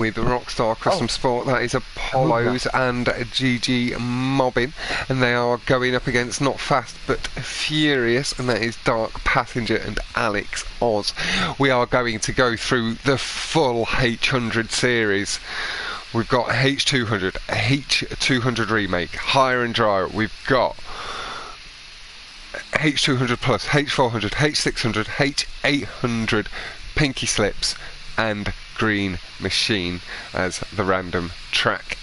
with Rockstar Custom Sport. That is Apollos and GG Mobbin, and they are going up against Not Fast but Furious, and that is Dark Passenger and Alex Oz. We are going to go through the full H100 series. We've got H200, H200 Remake, Higher and Drier. We've got H200 Plus, H400, H600, H800, Pinky Slips, and Green Machine as the random track.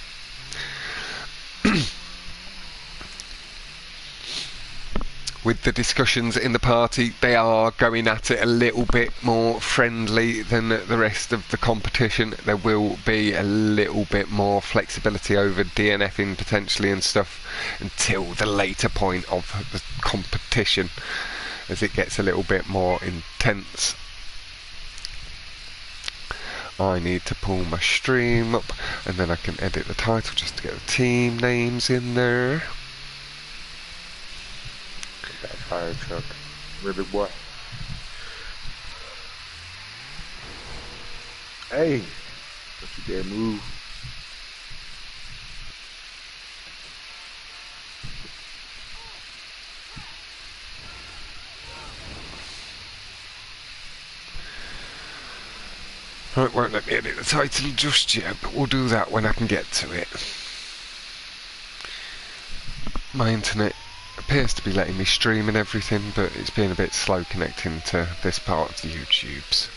With the discussions in the party, they are going at it a little bit more friendly than the rest of the competition. There will be a little bit more flexibility over DNFing potentially and stuff until the later point of the competition, as it gets a little bit more intense. I need to pull my stream up and then I can edit the title just to get the team names in there. That fire truck, really boy. Hey, don't you dare move. Right, won't let me edit the title just yet, but we'll do that when I can get to it. My internet appears to be letting me stream and everything, but it's been a bit slow connecting to this part of the YouTubes.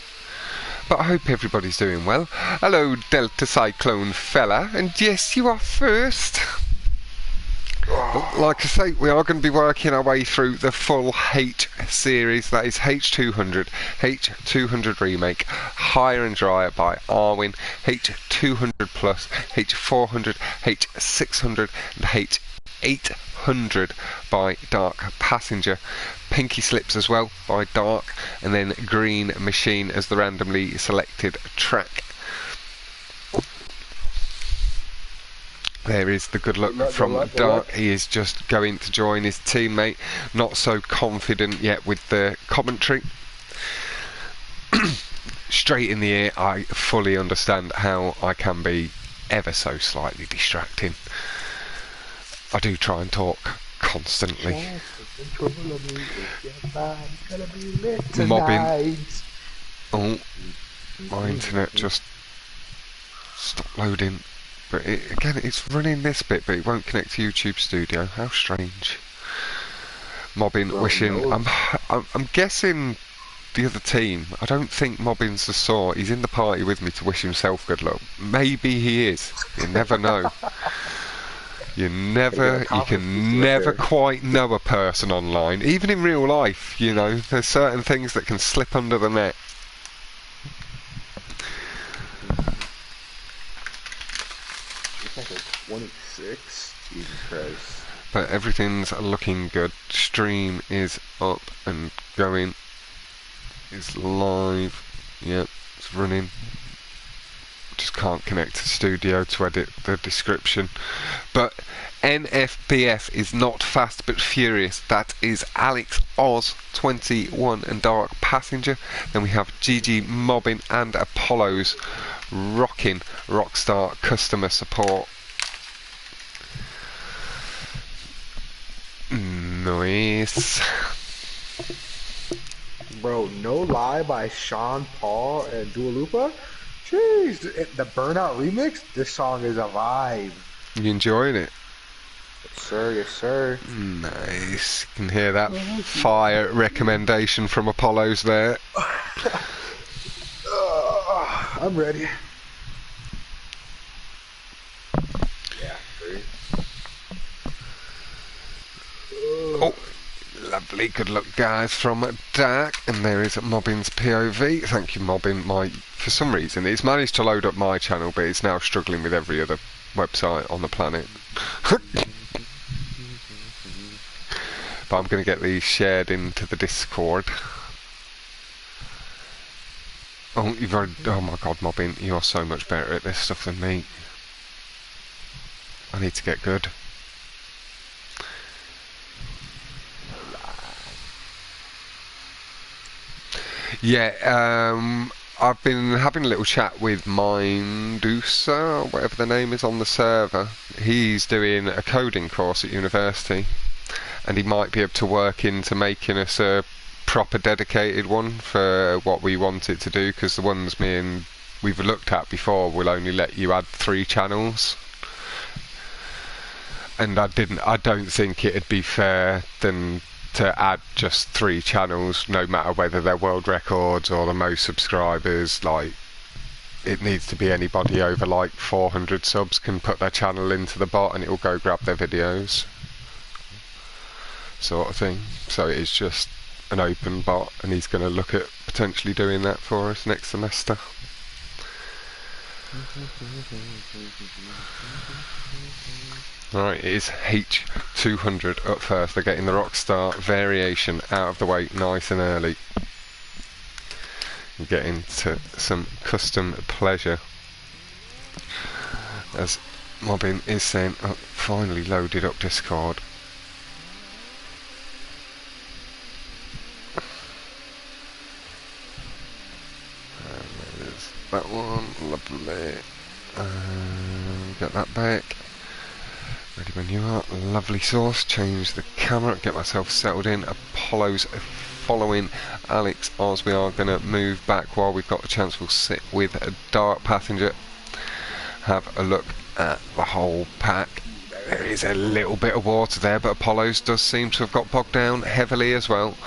But I hope everybody's doing well. Hello, Delta Cyclone fella, and yes, you are first. But like I say, we are going to be working our way through the full H series. That is H200, H200 Remake, Higher and Drier by Arwin, H200 Plus, H400, H600, and H800 by Dark Passenger, Pinky Slips as well by Dark, and then Green Machine as the randomly selected track. There is the good luck from Dark. He is just going to join his teammate. Not so confident yet with the commentary. Straight in the ear, I fully understand how I can be ever so slightly distracting. I do try and talk constantly. Mobbing. Oh, my internet just stopped loading. But again, it's running this bit, but it won't connect to YouTube Studio. How strange. Mobbin, wishing. I'm guessing the other team. I don't think Mobbin's the sort. He's in the party with me to wish himself good luck. Maybe he is. You never know. You can never quite know a person online. Even in real life, you know, there's certain things that can slip under the net. Like a 26? Jesus Christ. But everything's looking good. Stream is up and going. It's live. Yep, it's running. Just can't connect to Studio to edit the description. But NFBF is Not Fast but Furious. That is Alex Oz 21 and Dark Passenger. Then we have GG Mobbin and Apollos rocking Rockstar customer support. Nice. Bro, No Lie by Sean Paul and Dua Lipa. Jeez, the Burnout remix. This song is a vibe. You enjoying it? Yes, sir. Yes, sir. Nice. You can hear that fire recommendation from Apollos there. I'm ready. Yeah, ready. Oh, lovely. Good luck, guys, from Dark. And there is Mobbin's POV. Thank you, Mobbin. For some reason, it's managed to load up my channel, but it's now struggling with every other website on the planet. But I'm going to get these shared into the Discord. Oh, oh my god, Mobbin, you are so much better at this stuff than me. I need to get good. Yeah, I've been having a little chat with Mindusa, or whatever the name is on the server. He's doing a coding course at university, and he might be able to work into making us a proper dedicated one for what we want it to do, because the ones we've looked at before will only let you add 3 channels. And I don't think it'd be fair then to add just 3 channels, no matter whether they're world records or the most subscribers. Like, it needs to be anybody over like 400 subs can put their channel into the bot and it will go grab their videos, sort of thing. So it is just an open bot, and he's going to look at potentially doing that for us next semester. Right, it is H200 up first. They're getting the Rockstar variation out of the way nice and early. Getting to some custom pleasure. As Mobbin is saying, oh, finally loaded up Discord. And there's that one, lovely. Get that back. Ready when you are. Lovely sauce. Change the camera. Get myself settled in. Apollo's following Alex as we are going to move back while we've got a chance. We'll sit with a dark passenger. Have a look at the whole pack. There is a little bit of water there, but Apollo's does seem to have got bogged down heavily as well.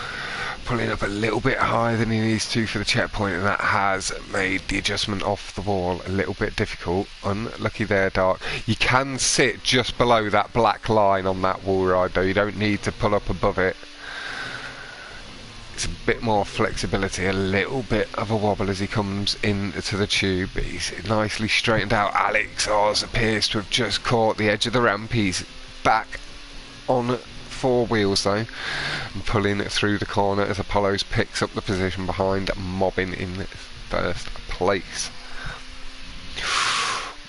Pulling up a little bit higher than he needs to for the checkpoint, and that has made the adjustment off the wall a little bit difficult. Unlucky there, Dark. You can sit just below that black line on that wall ride though, you don't need to pull up above it. It's a bit more flexibility, a little bit of a wobble as he comes into the tube, but he's nicely straightened out. Alex Oz appears to have just caught the edge of the ramp. He's back on 4 wheels though, and pulling through the corner as Apollo's picks up the position behind Mobbin in first place.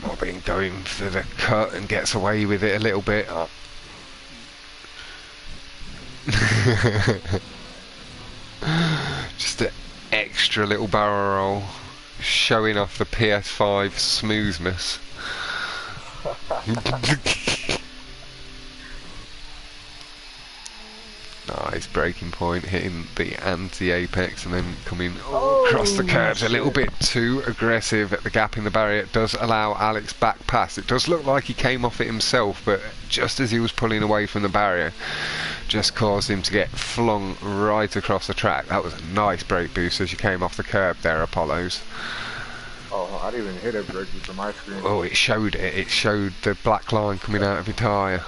Mobbin going for the cut and gets away with it a little bit. Just an extra little barrel roll, showing off the PS5 smoothness. Nice braking point, hitting the anti-apex and then coming across the curves a little bit too aggressive. The gap in the barrier does allow Alex back past. It does look like he came off it himself, but just as he was pulling away from the barrier, just caused him to get flung right across the track. That was a nice brake boost as you came off the curb there, Apollos. Oh, I didn't even hit a brake boost on my screen. Oh, it showed it. It showed the black line coming out of your tyre.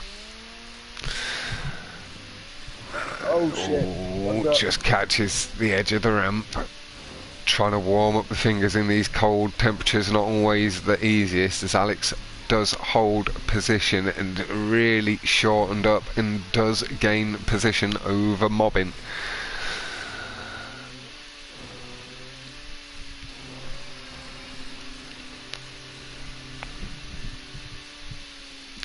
Oh shit. Oh, just catches the edge of the ramp. Trying to warm up the fingers in these cold temperatures, not always the easiest, as Alex does hold position and really shortened up and does gain position over Mobbin.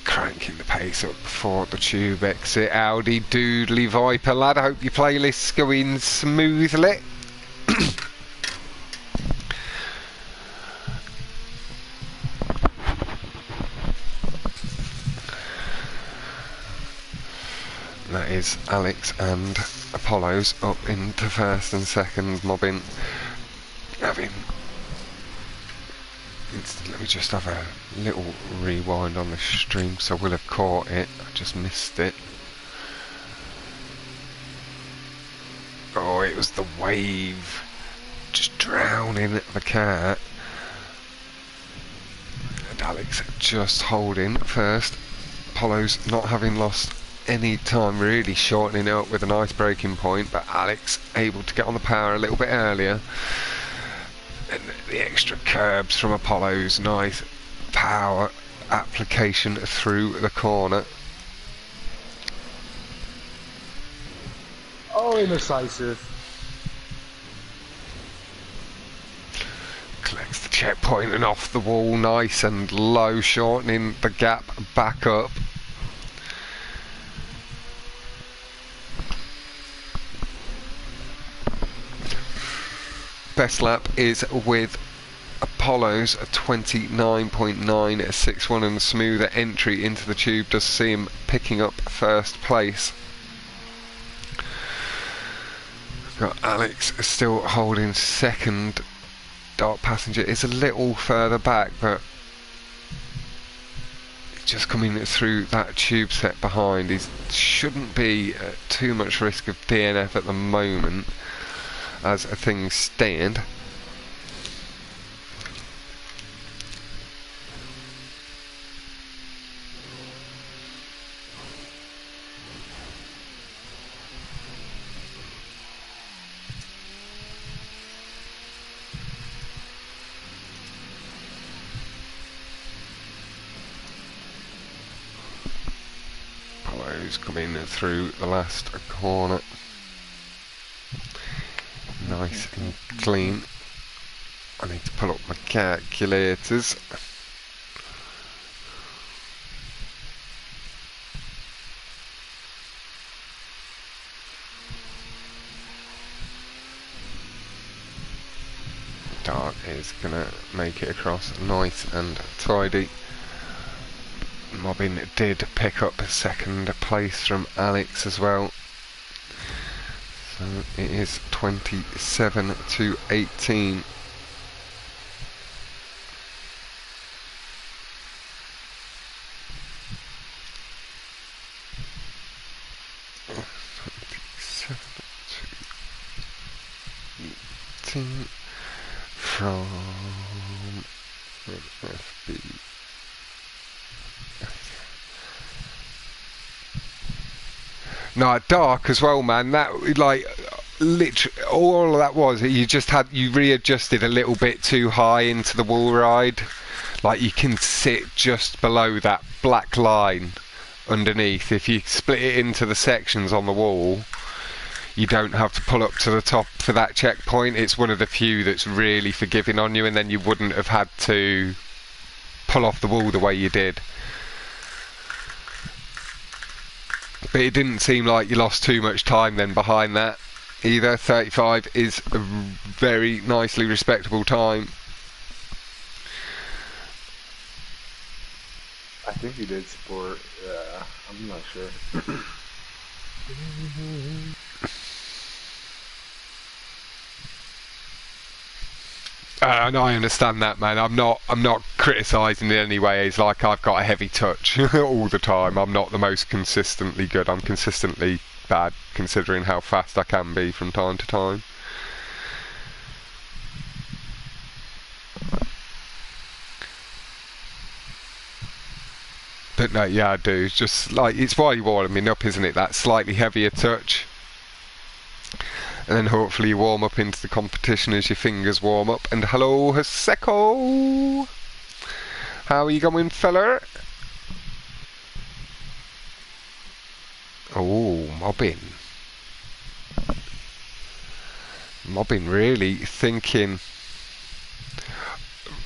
Cranking the pace up before the tube exit. Audi Doodly Viper, lad. I hope your playlist's going smoothly. That is Alex and Apollo's up into first and second. Mobbin having... Let me just have a little rewind on the stream, so I will have caught it. I just missed it. Oh, it was the wave just drowning the car. And Alex just holding first. Apollo's not having lost any time, really shortening it up with a nice braking point, but Alex able to get on the power a little bit earlier. And the extra curbs from Apollo's nice power application through the corner. Oh, indecisive. Collects the checkpoint and off the wall, nice and low, shortening the gap back up. best lap is with Apollo's 29.961, and a smoother entry into the tube does see him picking up first place. Got Alex still holding second. Dark Passenger is a little further back, but just coming through that tube set behind. He shouldn't be at too much risk of DNF at the moment as things stand. Coming through the last corner, nice and clean. I need to pull up my calculators. Dark is gonna make it across nice and tidy. Mobbin did pick up second place from Alex as well. So it is 27 to 18. From NFBF. No, dark as well, man. That, like, literally all of that was, you readjusted a little bit too high into the wall ride. Like, you can sit just below that black line underneath. If you split it into the sections on the wall, you don't have to pull up to the top for that checkpoint. It's one of the few that's really forgiving on you, and then you wouldn't have had to pull off the wall the way you did. But it didn't seem like you lost too much time then behind that either. 35 is a very nicely respectable time. I think he did sport. I'm not sure. And I understand that, man. I'm not criticising in any way. It's like I've got a heavy touch all the time. I'm not the most consistently good. I'm consistently bad, considering how fast I can be from time to time. But no, yeah, I do. It's just like, it's why you warm me up, isn't it? That slightly heavier touch. And then hopefully you warm up into the competition as your fingers warm up. And hello, Haseko! How are you going, fella? Oh, mobbing. Mobbing really thinking.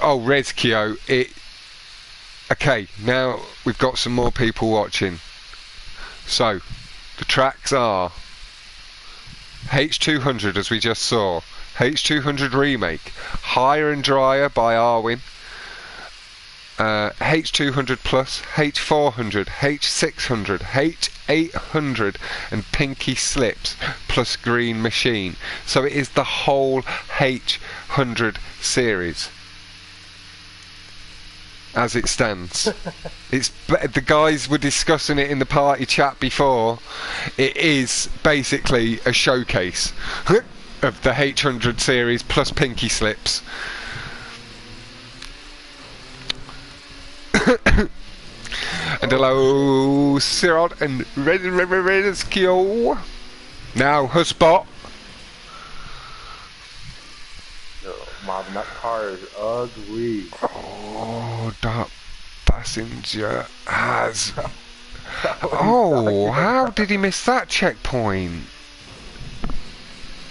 Oh, Rezkio, okay, now we've got some more people watching. So, the tracks are H200, as we just saw, H200 Remake, Higher and Drier by Arwin, H200 Plus, H400, H600, H800 and Pinky Slips plus Green Machine. So it is the whole H100 series as it stands. It's the guys were discussing it in the party chat before. It is basically a showcase of the H100 series plus Pinky Slips. And hello, Sirod and Redskio. Now, Husbot. Marvin, that car is ugly. Oh, that passenger has. Oh, how did he miss that checkpoint?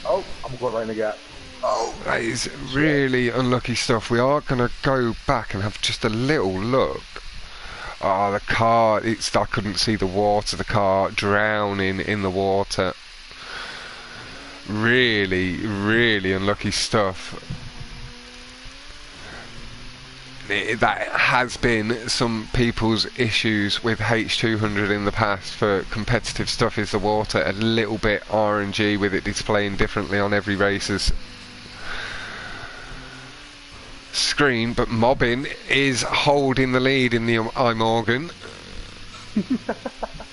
Oh, I'm going right in the gap. Oh, that is really unlucky stuff. We are going to go back and have just a little look. Oh, the car, I couldn't see the water, the car drowning in the water. Really, really unlucky stuff. That has been some people's issues with H200 in the past for competitive stuff, is the water a little bit RNG with it displaying differently on every racer's screen, but Mobbin is holding the lead in the iMorgan.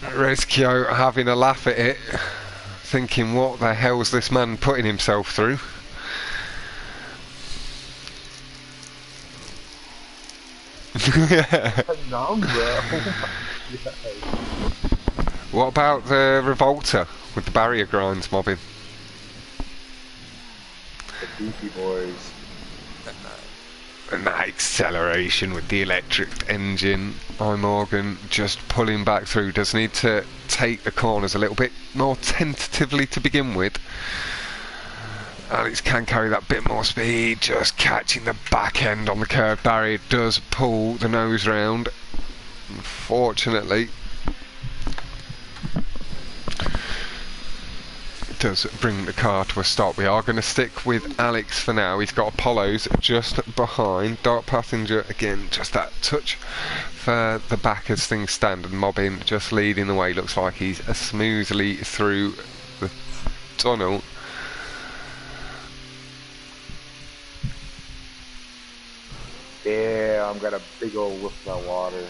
Rezkio having a laugh at it, thinking what the hell's this man putting himself through. What about the Revolter with the barrier grinds mobbing? The Beefy Boys. And that acceleration with the electric engine, iMorgan just pulling back through. Does need to take the corners a little bit more tentatively to begin with. Alex can carry that bit more speed, just catching the back end on the curved barrier. Does pull the nose round. Unfortunately, does bring the car to a stop. We are going to stick with Alex for now. He's got Apollo's just behind. Dark Passenger again, just that touch for the back as things stand, and Mobbin just leading the way. Looks like he's smoothly through the tunnel. Yeah, I'm got a big old whiff of that water.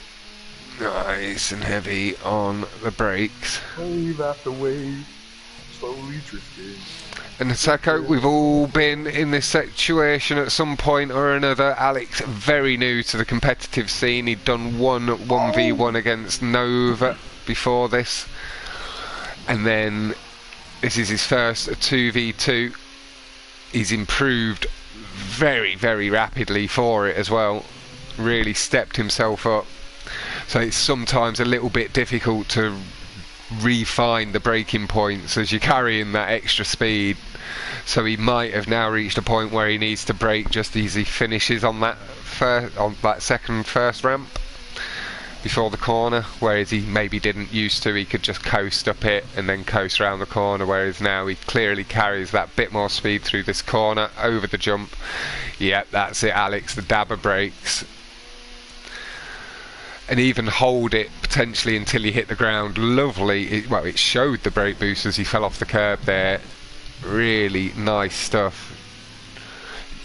Nice and heavy on the brakes. Wave after wave, slowly drifting. And Seko, we've all been in this situation at some point or another. Alex, very new to the competitive scene. He'd done 1v1 against Nova before this. And then this is his first 2v2. He's improved very, very rapidly for it as well. Really stepped himself up. So it's sometimes a little bit difficult to refine the braking points as you're carrying that extra speed. So he might have now reached a point where he needs to brake just as he finishes on that first ramp before the corner, whereas he maybe didn't used to. He could just coast up it and then coast around the corner, whereas now he clearly carries that bit more speed through this corner, over the jump. Yep, that's it, Alex, the dabber brakes. And even hold it potentially until he hit the ground. Lovely. It showed the brake boost as he fell off the curb there. Really nice stuff.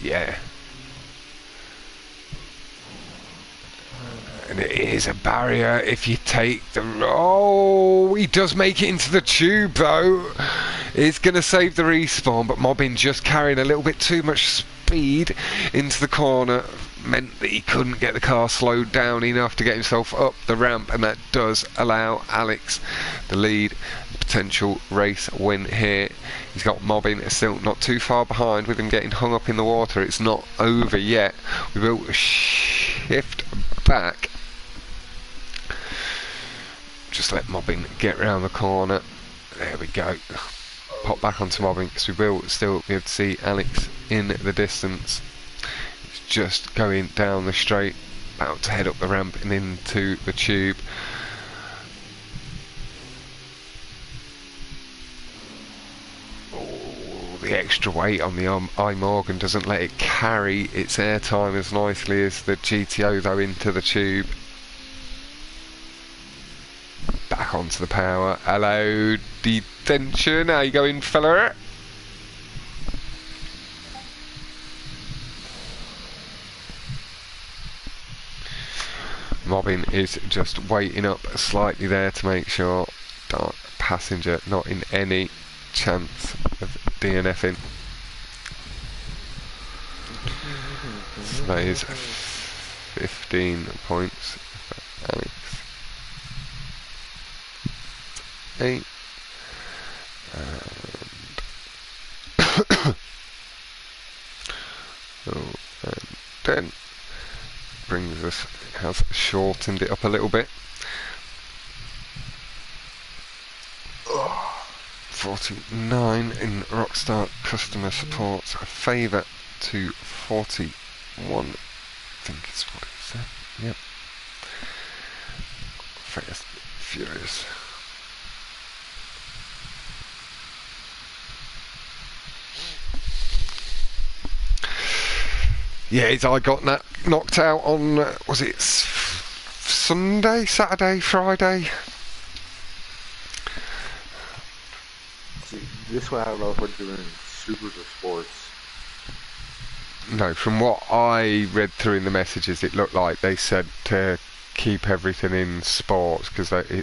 Yeah. And it is a barrier if you take the... Oh, he does make it into the tube though. It's going to save the respawn, but Mobbin just carrying a little bit too much speed into the corner meant that he couldn't get the car slowed down enough to get himself up the ramp, and that does allow Alex the lead. Potential race win here. He's got Mobbin still not too far behind with him getting hung up in the water. It's not over yet. We will shift back. Just let Mobbin get round the corner. There we go. Pop back onto Mobbin because we will still be able to see Alex in the distance. He's just going down the straight, about to head up the ramp and into the tube. The extra weight on the iMorgan doesn't let it carry its airtime as nicely as the GTO though into the tube. Back onto the power. Hello, detention. How you going, fella? Mobbin is just waiting up slightly there to make sure Dark Passenger not in any chance of DNFing. So that is 15 points for Alex. 8 and 10 brings us, has shortened it up a little bit. 49 in Rockstar customer support, a favour to 41, I think is what it said. Yep. Fast Furious. Yeah, his eye got knocked out on, was it Sunday, Saturday, Friday? See, this one I don't know if we're doing supers or sports. No, from what I read through in the messages, it looked like they said to keep everything in sports because he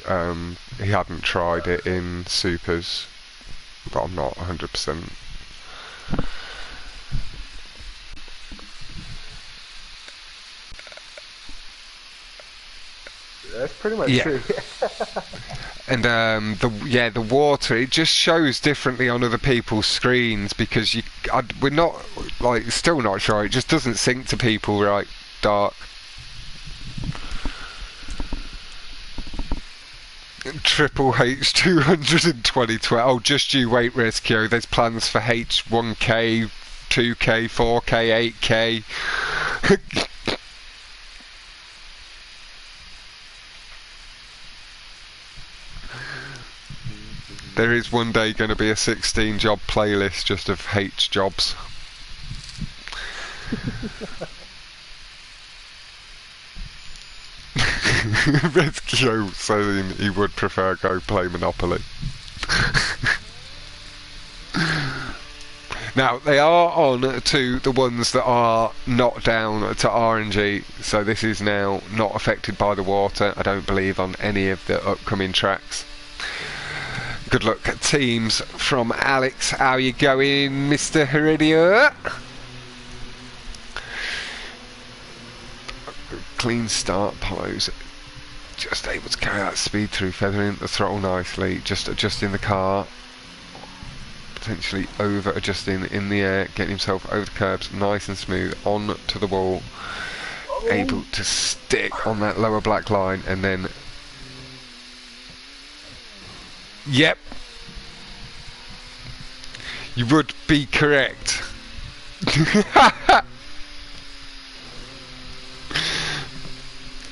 hadn't tried it in supers, but I'm not 100%. That's pretty much true. And the water, it just shows differently on other people's screens because we're not, like, still not sure. It just doesn't sync to people right dark. Triple H 200 in 2012. Oh, just you wait, Rescue. There's plans for H1K, 2K, 4K, 8K. There is one day going to be a 16 job playlist just of H jobs. Rescue saying he would prefer go play Monopoly. Now, they are on to the ones that are not down to RNG, so this is now not affected by the water, I don't believe, on any of the upcoming tracks. Good luck, teams, from Alex. How you going, Mr. Heredia? Clean start, Apollo's just able to carry that speed through, feathering the throttle nicely, just adjusting the car, potentially over adjusting in the air, getting himself over the curbs, nice and smooth, on to the wall, able to stick on that lower black line, and then yep, you would be correct.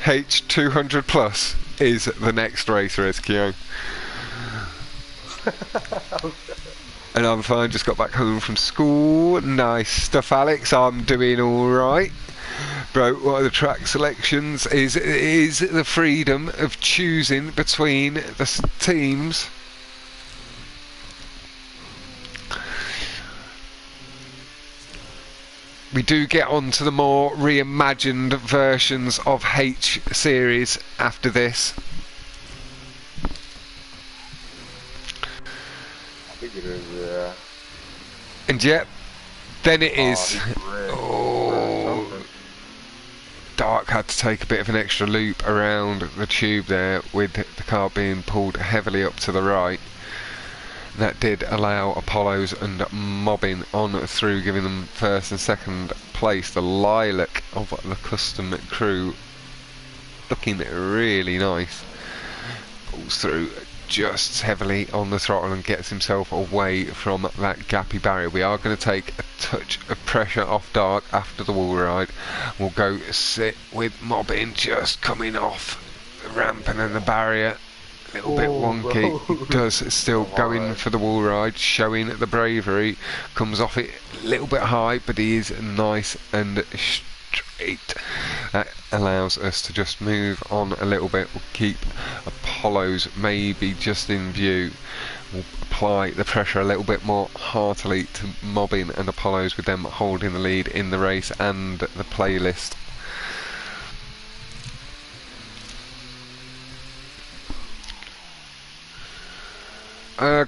H200 plus is the next racer, SKO. And I'm fine, just got back home from school. Nice stuff, Alex. I'm doing alright. Bro, what are the track selections? Is the freedom of choosing between the teams. We do get on to the more reimagined versions of H series after this. I think it is, yeah. And yet, then it is. Oh, Dark had to take a bit of an extra loop around the tube there, with the car being pulled heavily up to the right. That did allow Apollos and Mobbing on through, giving them first and second place. The lilac of the custom crew looking really nice. Pulls through just heavily on the throttle and gets himself away from that gappy barrier. We are going to take a touch of pressure off Dark after the wall ride. We'll go sit with Mobbing just coming off the ramp and then the barrier. Little bit wonky. He does still go in for the wall ride, showing the bravery. Comes off it a little bit high, but he is nice and straight. That allows us to just move on a little bit. We'll keep Apollos maybe just in view. We'll apply the pressure a little bit more heartily to Mobbing and Apollos, with them holding the lead in the race and the playlist.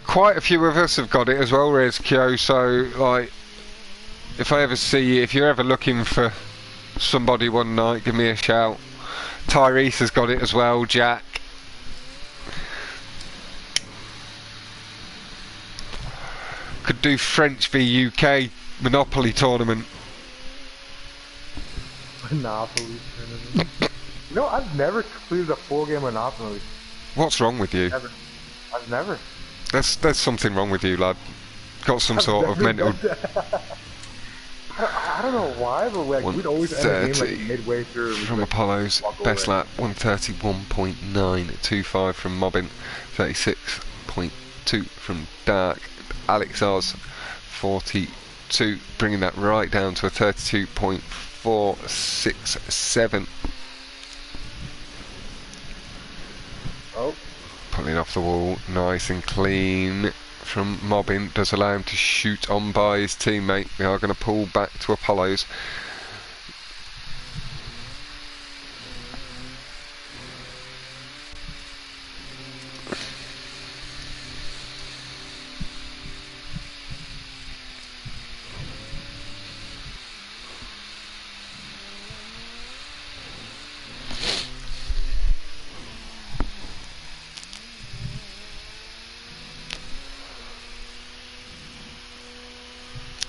Quite a few of us have got it as well, Rez Kyo, so like, if I ever see you, if you're ever looking for somebody one night, give me a shout. Tyrese has got it as well, Jack. Could do French v UK Monopoly tournament. Monopoly tournament. You know, I've never completed a full game of Monopoly. What's wrong with you? Never. I've never. There's something wrong with you, lad. Got some sort of mental. I don't know why, but like, we'd always end the game like midway through. From Apollos, best lap 131.925 from Mobbin, 36.2 from Dark. Alex Oz 42, bringing that right down to a 32.4 4, 6, 7. Oh. Pulling off the wall, nice and clean from Mobbin. Does allow him to shoot on by his teammate. We are going to pull back to Apollo's.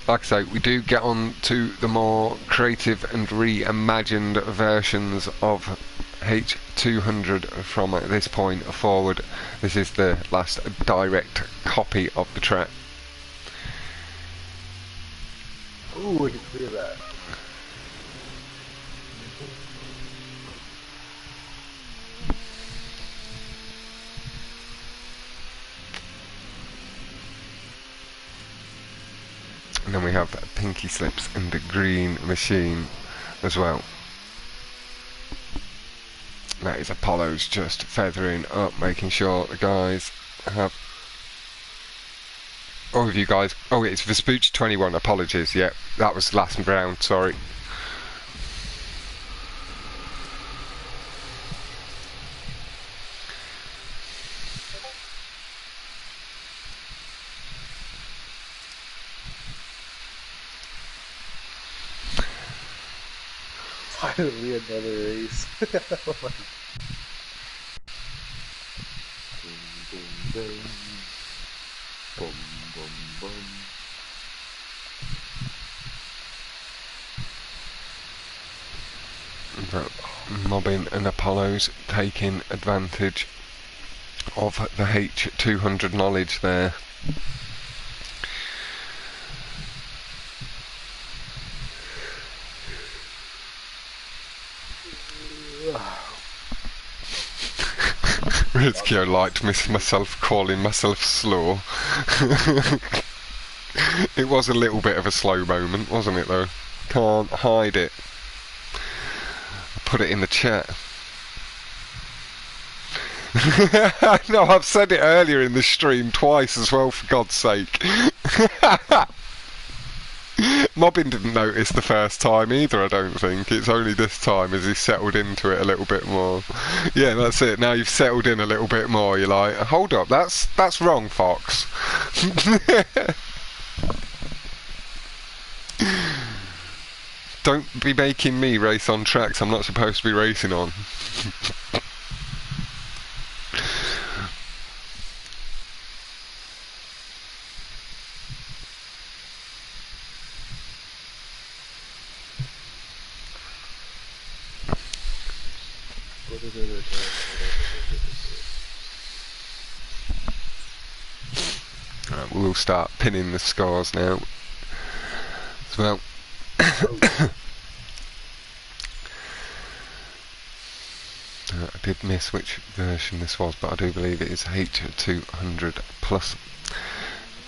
Like I say, we do get on to the more creative and reimagined versions of H200 from this point forward. This is the last direct copy of the track. Ooh, we can clear that. And then we have Pinky Slips and the Green Machine as well. That is Apollo's just feathering up, making sure the guys have... All of you guys... Oh, it's Vespucci 21, apologies, yeah. That was last round, sorry. Finally another race. Oh my. Boom, boom, boom. Boom, boom, boom. But Mobbin and Apollo's taking advantage of the H200 knowledge there. Rizkio liked myself calling myself slow. It was a little bit of a slow moment, wasn't it though? Can't hide it. I put it in the chat. No, I've said it earlier in the stream twice as well, for God's sake. Mobbin didn't notice the first time either, I don't think. It's only this time as he's settled into it a little bit more. Yeah, that's it. Now you've settled in a little bit more, you're like, hold up, that's wrong, Fox. Don't be making me race on tracks I'm not supposed to be racing on. We'll start pinning the scores now as well. I did miss which version this was, but I do believe it is H200 Plus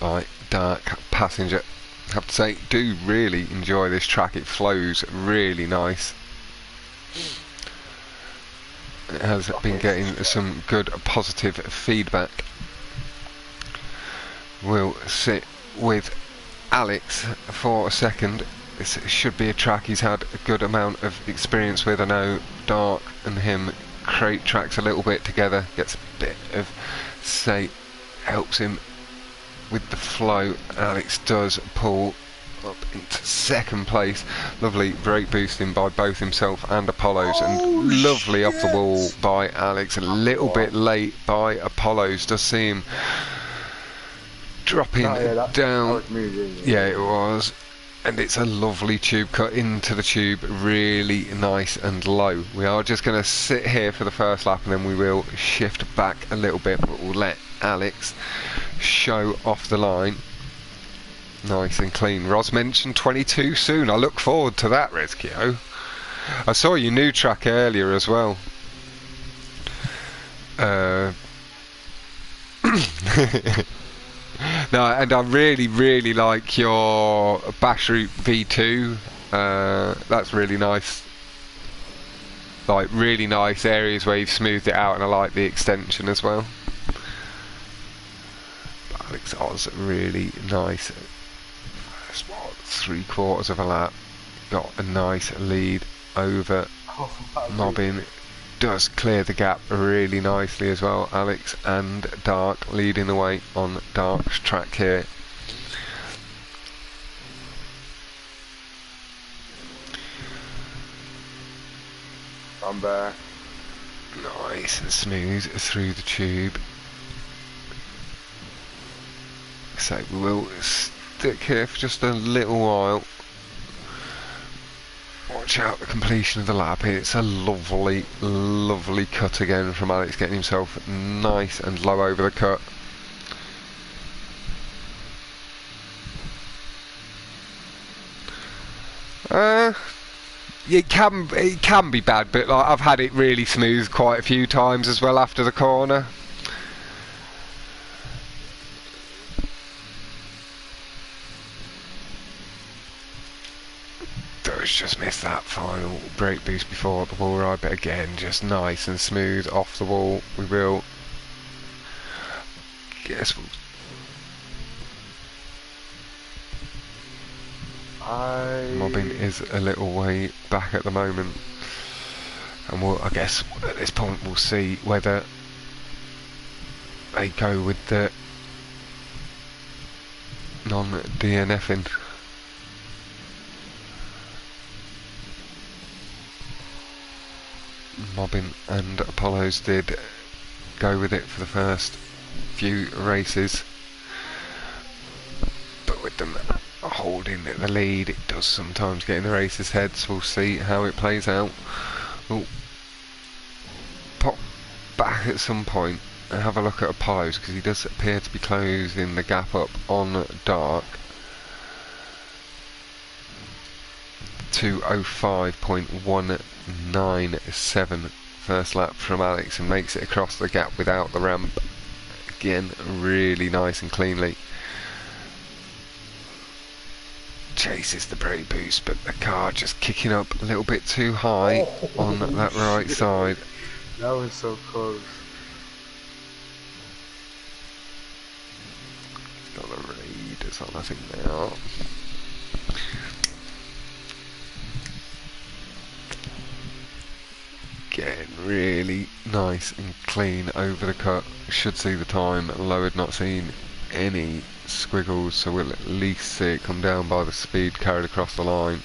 by Dark Passenger. I have to say, do really enjoy this track. It flows really nice. It has been getting some good positive feedback. We'll sit with Alex for a second. This should be a track he's had a good amount of experience with. I know Dark and him crate tracks a little bit together, gets a bit of say, helps him with the flow. Alex does pull up into second place. Lovely brake boosting by both himself and Apollo's, and lovely off the wall by Alex. A little bit late by Apollo's, does seem dropping down. Yeah, it was. And it's a lovely tube cut into the tube, really nice and low. We are just going to sit here for the first lap and then we will shift back a little bit, but we'll let Alex show off the line. Nice and clean. Ros mentioned 22 soon. I look forward to that, Rizkio. I saw your new track earlier as well. No, and I really like your Bash Route V2 That's really nice. Like, really nice areas where you've smoothed it out, and I like the extension as well. Alex Oz, really nice. That's what, 3/4 of a lap. Got a nice lead over Mobbin. Does clear the gap really nicely as well. Alex and Dark leading the way on Dark's track here. I'm back. Nice and smooth through the tube. So we will stick here for just a little while. Watch out the completion of the lap. It's a lovely, lovely cut again from Alex, getting himself nice and low over the cut. It can be bad, but like, I've had it really smooth quite a few times as well after the corner. Does just miss that final brake boost before the wall ride, but again, just nice and smooth off the wall. We will guess we'll Mobbin is a little way back at the moment, and I guess at this point we'll see whether they go with the non-DNFing. Mobbin and Apollos did go with it for the first few races, but with them holding the lead, it does sometimes get in the races' heads. We'll see how it plays out. We'll pop back at some point and have a look at Apollos, because he does appear to be closing the gap up on Dark. 2:05.197 first lap from Alex, and makes it across the gap without the ramp. Again, really nice and cleanly. Chases the brake boost, but the car just kicking up a little bit too high on that right side. That was so close. Got the Raiders on, I think they are. Again, really nice and clean over the cut. Should see the time lowered, not seen any squiggles, so we'll at least see it come down by the speed carried across the line.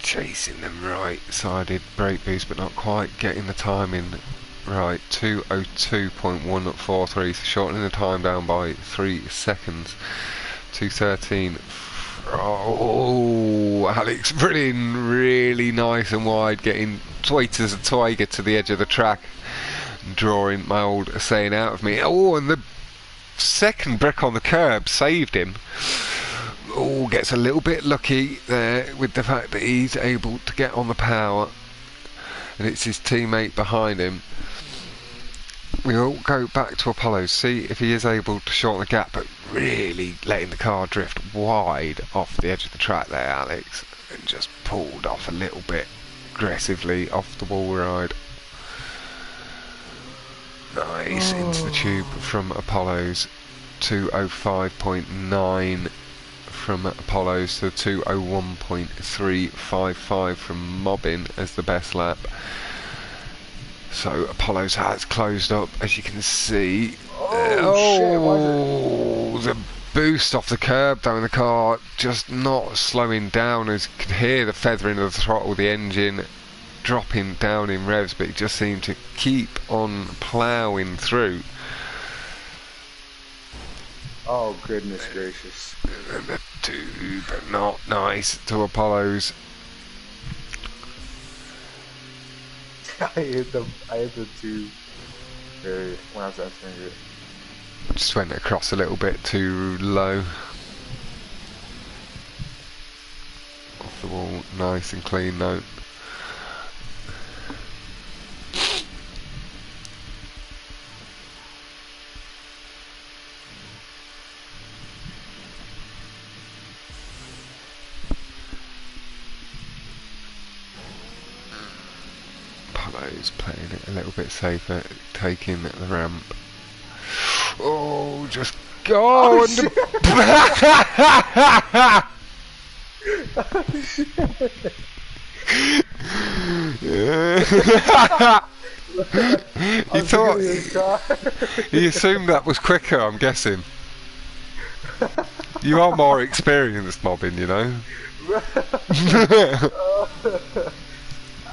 Chasing them right-sided brake boost, but not quite getting the timing right. 2:02.143, so shortening the time down by 3 seconds. 2:13. Oh, Alex running really nice and wide, getting tight as a tiger to the edge of the track, drawing my old saying out of me. Oh, and the second brick on the curb saved him. Oh, gets a little bit lucky there with the fact that he's able to get on the power, and it's his teammate behind him. We'll go back to Apollo, see if he is able to shorten the gap, but really letting the car drift wide off the edge of the track there, Alex, and just pulled off a little bit aggressively off the wall ride. Nice, into the tube from Apollo's. 2:05.9 from Apollo's to 2:01.355 from Mobbin as the best lap. So Apollo's has closed up, as you can see. Oh, shit, the boost off the curb though in the car, just not slowing down, as you could hear the feathering of the throttle, the engine dropping down in revs, but it just seemed to keep on ploughing through. Oh, goodness gracious. The tube, not nice to Apollo's. I hit the tube when I was answering it. Just went across a little bit too low. Off the wall, nice and clean though. Apollo's playing it a little bit safer, taking the ramp. Oh, just go! Oh, And shit. You thought he assumed that was quicker, I'm guessing. You are more experienced mobbing, you know.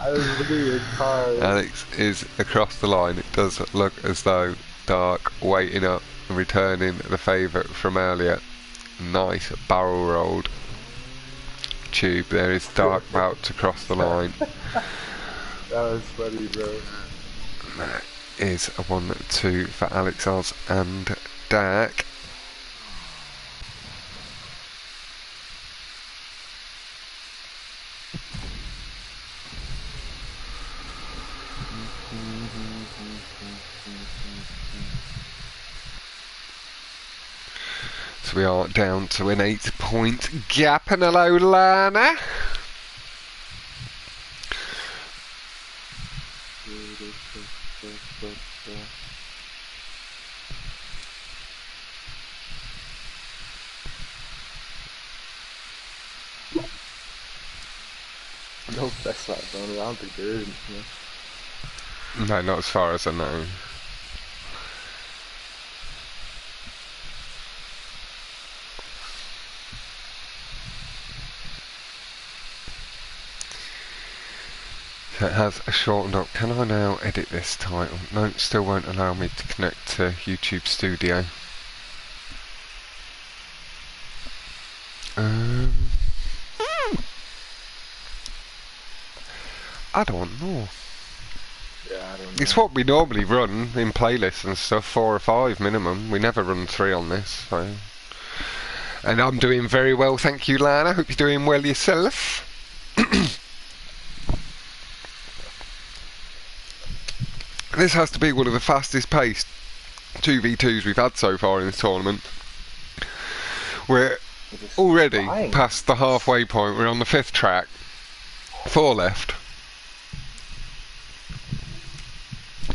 I was looking at your car. Alex is across the line. It does look as though Dark waiting up and returning the favourite from earlier. Nice barrel rolled tube. There is Dark about to cross the line. That was funny, bro. That is a 1-2 for Alex Oz and Dark. So we are down to an 8-point gap, and hello Lana. No best lap zone. I don't think there is. No, not as far as I know. So it has shortened up. Can I now edit this title? No, it still won't allow me to connect to YouTube Studio. I don't know. Yeah, I don't know. It's what we normally run in playlists and stuff, 4 or 5 minimum. We never run 3 on this, so. And I'm doing very well, thank you, Lana. Hope you're doing well yourself. This has to be one of the fastest paced 2v2s we've had so far in this tournament. We're already past the halfway point. We're on the 5th track. 4 left.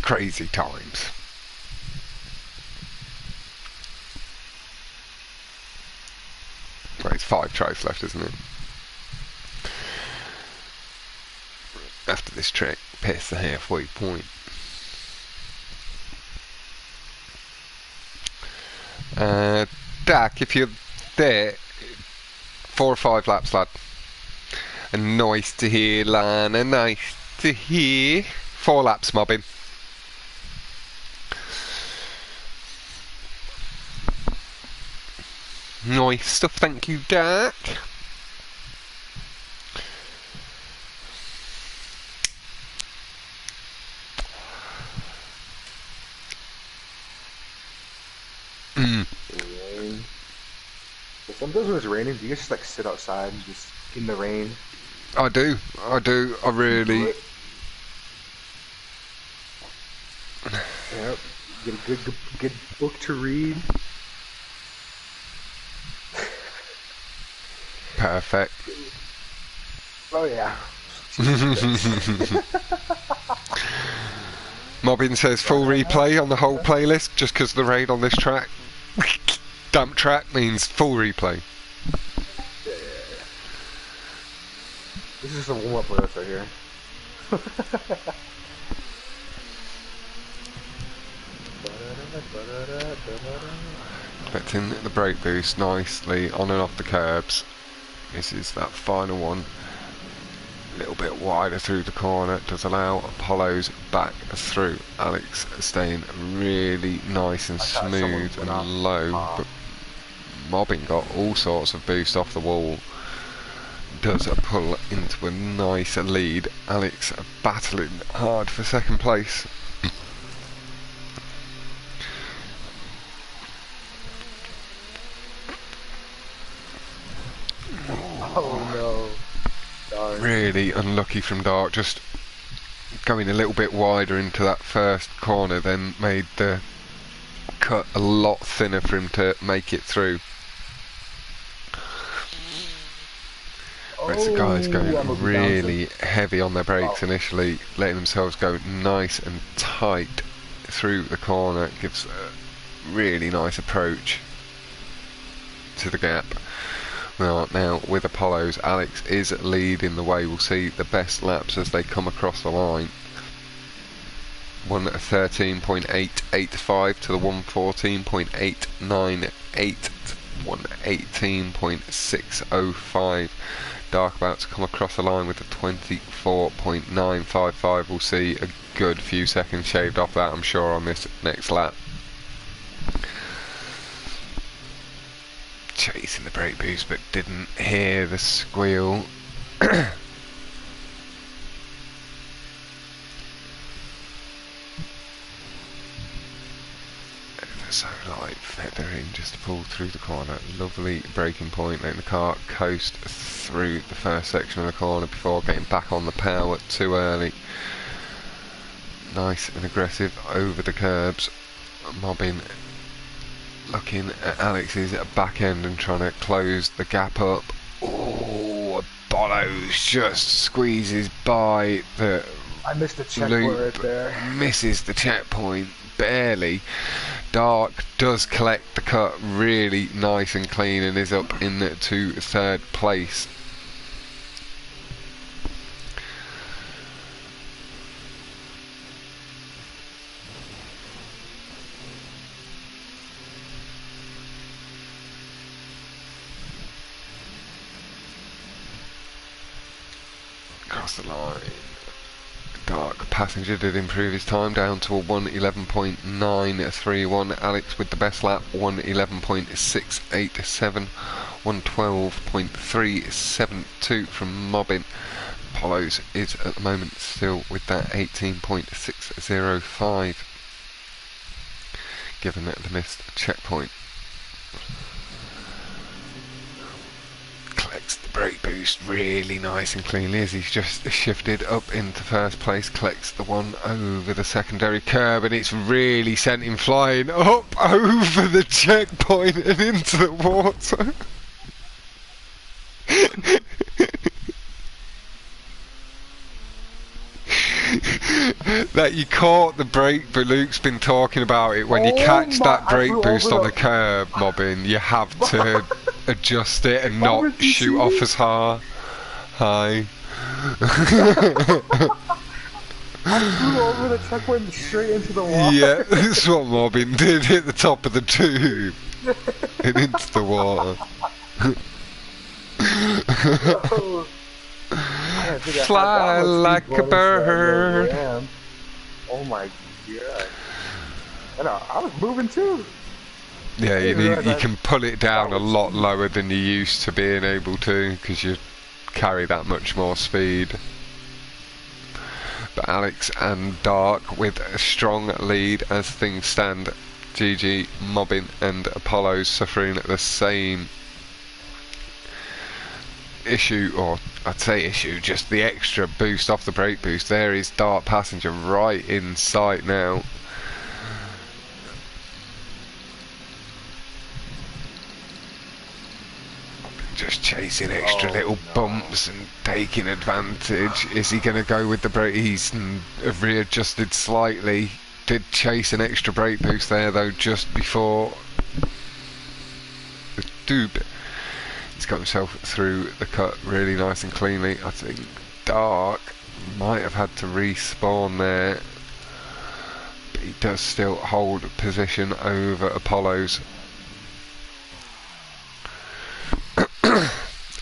Crazy times. Well, it's 5 tries left, isn't it? After this trick, pierce the halfway point. Dak, if you're there, 4 or 5 laps, lad. And nice to hear, Lana, nice to hear. 4 laps, mobbing. Nice stuff, thank you, Dak. Sometimes when it's raining, do you guys just like sit outside and just in the rain? I do, I really. Yep. Get a good book to read. Perfect. Oh yeah. Mobbin says full replay on the whole playlist just because of the raid on this track. Dump track means full replay. Yeah. This is a warm-up playlist right here. Expecting the brake boost nicely on and off the curbs. This is that final one. A little bit wider through the corner. Does allow Apollo's back through. Alex staying really nice and smooth and low. But Mobbing got all sorts of boost off the wall. Does a pull into a nice lead. Alex battling hard for second place. Oh no. Darn. Really unlucky from Dark, just going a little bit wider into that first corner, then made the cut a lot thinner for him to make it through. As the guys going almost really heavy on their brakes Oh. initially, letting themselves go nice and tight through the corner, gives a really nice approach to the gap. Well, now with Apollo's, Alex is leading the way. We'll see the best laps as they come across the line. 1:13.885 to the 1:14.898, 1:18.605. Dark about to come across the line with a 24.955. We'll see a good few seconds shaved off that, I'm sure, on this next lap. Chasing the brake boost but didn't hear the squeal. So light feathering just to pull through the corner. Lovely braking point, letting the car coast through the first section of the corner before getting back on the power too early. Nice and aggressive over the curbs, mobbing, looking at Alex's back end and trying to close the gap up. Oh, Apollo's just squeezes by the I missed the checkpoint loop, right there. misses the checkpoint barely. Dark does collect the cut really nice and clean and is up into third place. Across the line. Dark passenger did improve his time down to a 1:11.931. Alex with the best lap, 1:11.687, 1:12.372 from Mobbin. Apollo's is at the moment still with that 18.605, given the missed checkpoint. Collects the brake boost really nice and cleanly as he's just shifted up into first place, collects the one over the secondary curb, and it's really sent him flying up over the checkpoint and into the water. That you caught the brake, but Luke's been talking about it. When you catch that brake boost on the curb, Mobbin, you have to adjust it and not shoot off as high. I flew over the checkpoint straight into the water. Yeah, that's what Mobbin did. Hit the top of the tube and into the water. Fly like a bird. Oh my god. And I was moving too. Yeah, you can pull it down a lot lower than you used to being able to, because you carry that much more speed. But Alex and Dark with a strong lead as things stand. GG, Mobbin and Apollo's suffering the same issue, or I'd say issue, just the extra boost off the brake boost. There is Dark passenger right in sight now. Just chasing extra little bumps and taking advantage. Is he going to go with the brake? He's readjusted slightly. Did chase an extra brake boost there though just before the tube. He's got himself through the cut really nice and cleanly. I think Dark might have had to respawn there, but he does still hold position over Apollo's.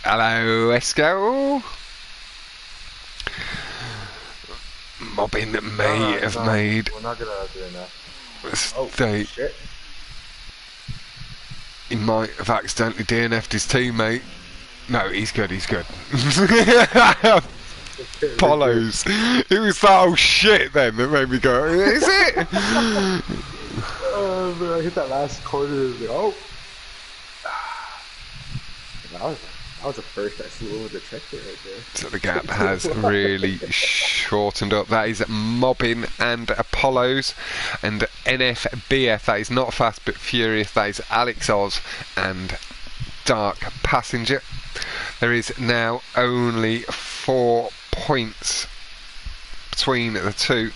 Hello, Esco. Mobbin may have made We're not gonna do that. a mistake. Shit. He might have accidentally DNF'd his teammate. No, he's good, he's good. Apollo's. It was that oh shit then that made me go, is it? I hit that last corner and like, oh. That was the first I flew over the checkpoint right there. So the gap has really shortened up. That is Mobbin and Apollo's, and NFBF, that is Not Fast But Furious, that is Alex Oz and Dark Passenger. There is now only 4 points between the two.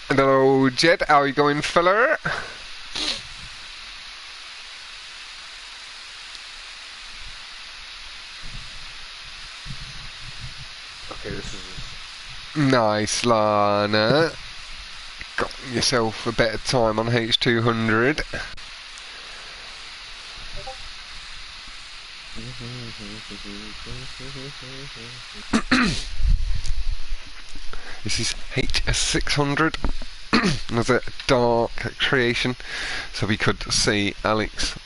Hello, Jed. How are you going, fella? Okay, this is... Nice, Lana. Got yourself a better time on H200. This is H600. Another dark creation, so we could see Alex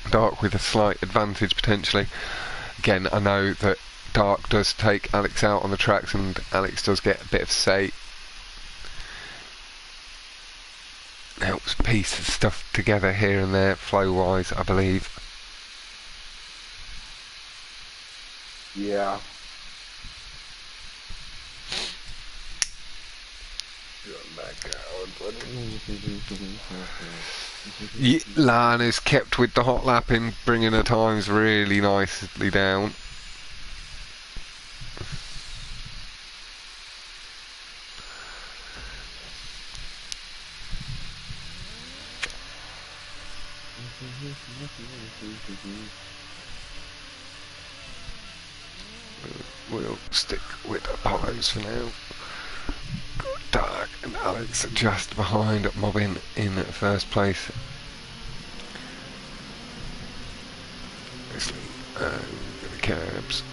dark with a slight advantage potentially. Again, I know that dark does take Alex out on the tracks, and Alex does get a bit of say. Helps piece stuff together here and there, flow wise, I believe. Yeah. Lana's kept with the hot lapping, bringing her times really nicely down. We'll stick with Apollos for now. Dark and Alex just behind, Mobbin in first place. Obviously, the curbs.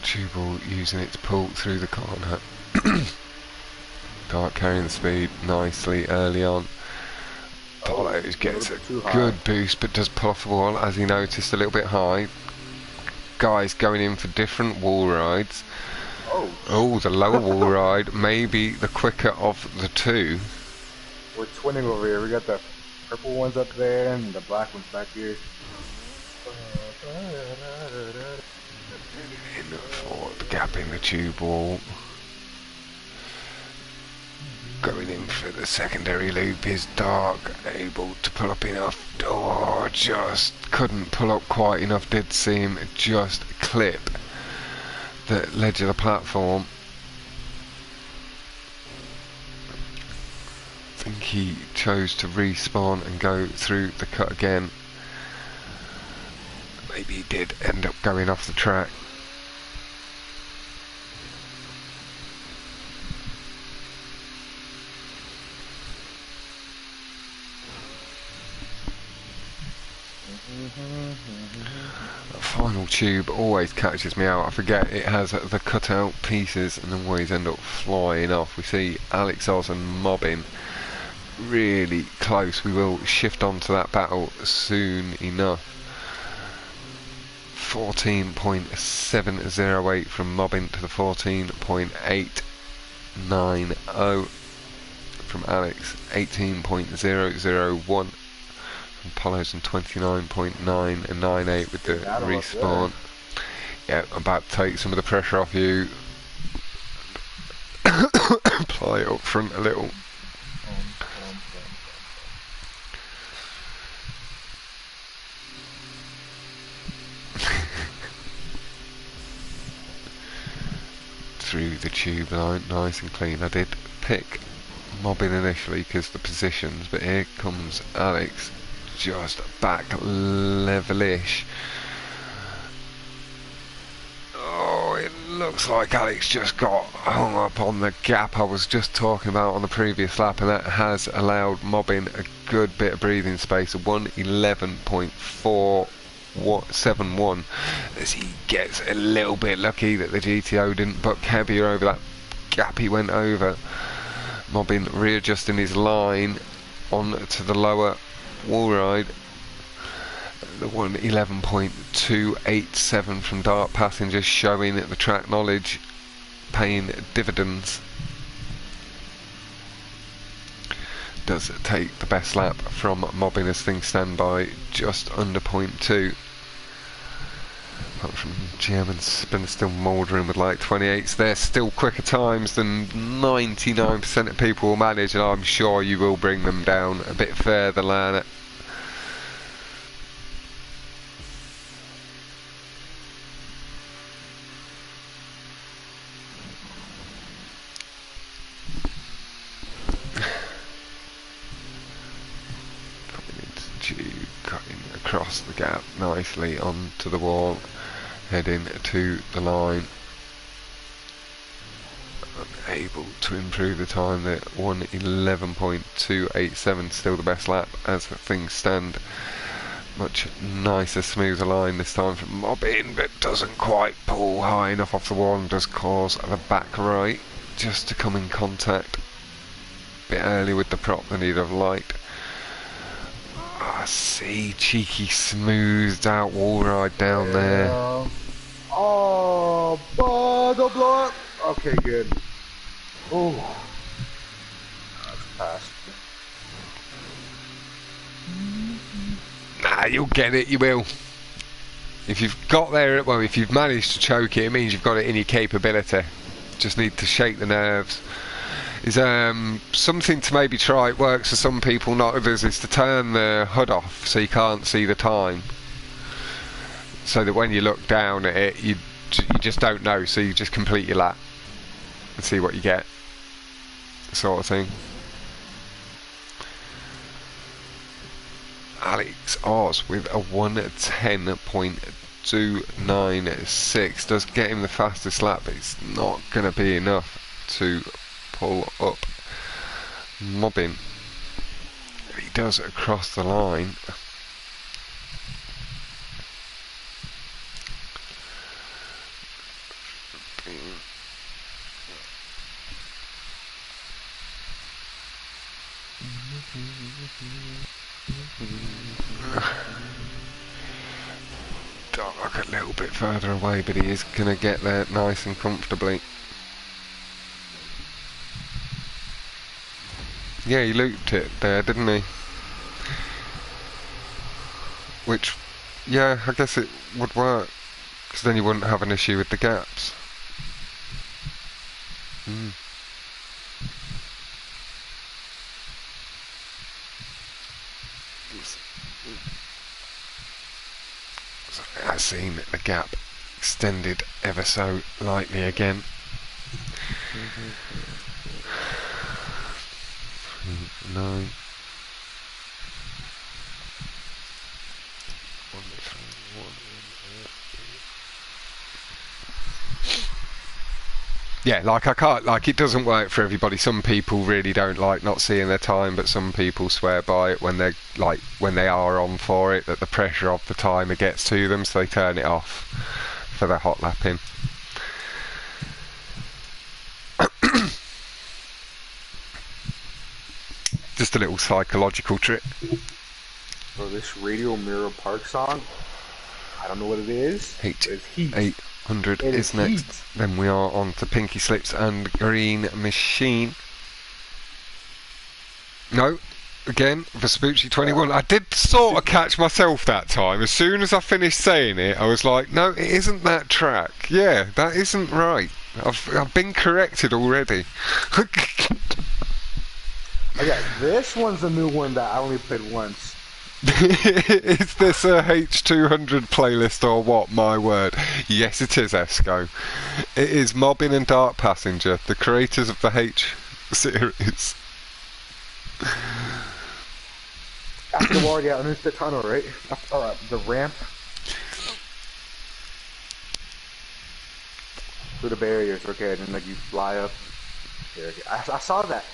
Tubal using it to pull through the corner. Dark carrying the speed nicely early on. Apollos gets a good boost, but does pull off the wall as he noticed a little bit high. Guys going in for different wall rides. Oh, the lower wall ride, maybe the quicker of the two. We're twinning over here. We got the purple ones up there and the black ones back here. In for the gap in the tube wall. Going in for the secondary loop is Dark, able to pull up enough. Oh, just couldn't pull up quite enough. Did seem just clip the ledge of the platform. I think he chose to respawn and go through the cut again. Maybe he did end up going off the track. The final tube always catches me out. I forget it has the cutout pieces and always end up flying off. We see Alex Oz and Mobbin really close. We will shift on to that battle soon enough. 14.708 from Mobbin to the 14.890 from Alex. 18.001 from Apollos, and 29.998 with the respawn. Yeah, I'm about to take some of the pressure off you. Apply it up front a little. Through the tube line, nice and clean. I did pick Mobbin initially because the positions, but here comes Alex, just back level-ish. Oh, it looks like Alex just got hung up on the gap I was just talking about on the previous lap, and that has allowed Mobbin a good bit of breathing space. 1:11.471 as he gets a little bit lucky that the GTO didn't buck heavier over that gap he went over. Mobbin readjusting his line on to the lower wall ride. The 1:11.287 from Dark Passengers, showing that the track knowledge paying dividends. does take the best lap from Mobbin as things stand by just under 0.2. Apart from GM and Spinner still mouldering with like 28s, they're still quicker times than 99% of people will manage, and I'm sure you will bring them down a bit further, Lana. Cutting across the gap nicely onto the wall, heading to the line. Unable to improve the time there. 1:11.287, still the best lap as things stand. Much nicer, smoother line this time from Mobbin, but doesn't quite pull high enough off the wall and does cause the back right just to come in contact a bit early with the prop than he'd have liked. I see, cheeky smoothed out wall ride down there. Oh, don't blow up. Okay, good. Oh, that's fast. Nah, you'll get it, you will. If you've got there, well, if you've managed to choke it, it means you've got it in your capability. Just need to shake the nerves. Is something to maybe try. It works for some people, not others, is to turn the HUD off so you can't see the time, so that when you look down at it you just don't know, so you just complete your lap and see what you get, sort of thing. Alex Oz with a 1:10.296 does get him the fastest lap, but it's not going to be enough to pull up Mobbin. He does across the line. Don't look a little bit further away, but he is going to get there nice and comfortably. Yeah, he looped it there, didn't he? Which, yeah, I guess it would work, because then you wouldn't have an issue with the gaps. I've seen the gap extended ever so lightly again. 9. Yeah, like I can't, like it doesn't work for everybody. Some people really don't like not seeing their time, but some people swear by it when they're like, when they are on for it, that the pressure of the timer gets to them, so they turn it off for their hot lapping. Just a little psychological trick. So this Radio Mirror Park song, I don't know what it is. Heat. It's Heat. 800 It is next. Heat. Then we are on to Pinky Slips and Green Machine. No, again, Vespucci 21. I did sort of catch myself that time. As soon as I finished saying it, I was like, no, it isn't that track. Yeah, that isn't right. I've been corrected already. Okay, this one's a new one that I only played once. Is this a H200 playlist or what? My word. Yes, it is, Esco. It is Mobbin and Dark Passenger, the creators of the H series. After the wall, yeah, underneath the tunnel, right? The ramp. Through the barriers, okay, and then like you fly up. Yeah, okay. I saw that.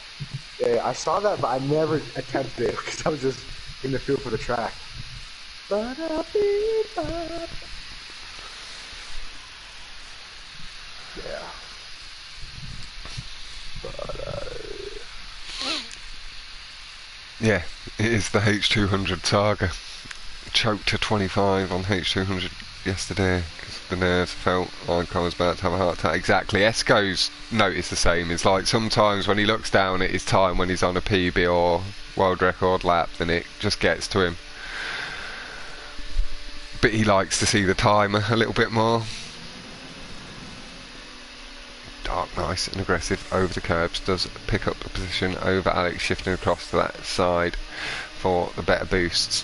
Yeah, I saw that, but I never attempted it because I was just in the field for the track. Yeah. Yeah, it is the H200 Saga. choked to 25 on H200 yesterday because the nerves felt like I was about to have a heart attack. Exactly. Esco's noticed the same. It's like sometimes when he looks down at his time when he's on a PB or world record lap, then it just gets to him. But he likes to see the timer a little bit more. Dark, nice and aggressive over the curbs. Does pick up the position over Alex, shifting across to that side for the better boosts.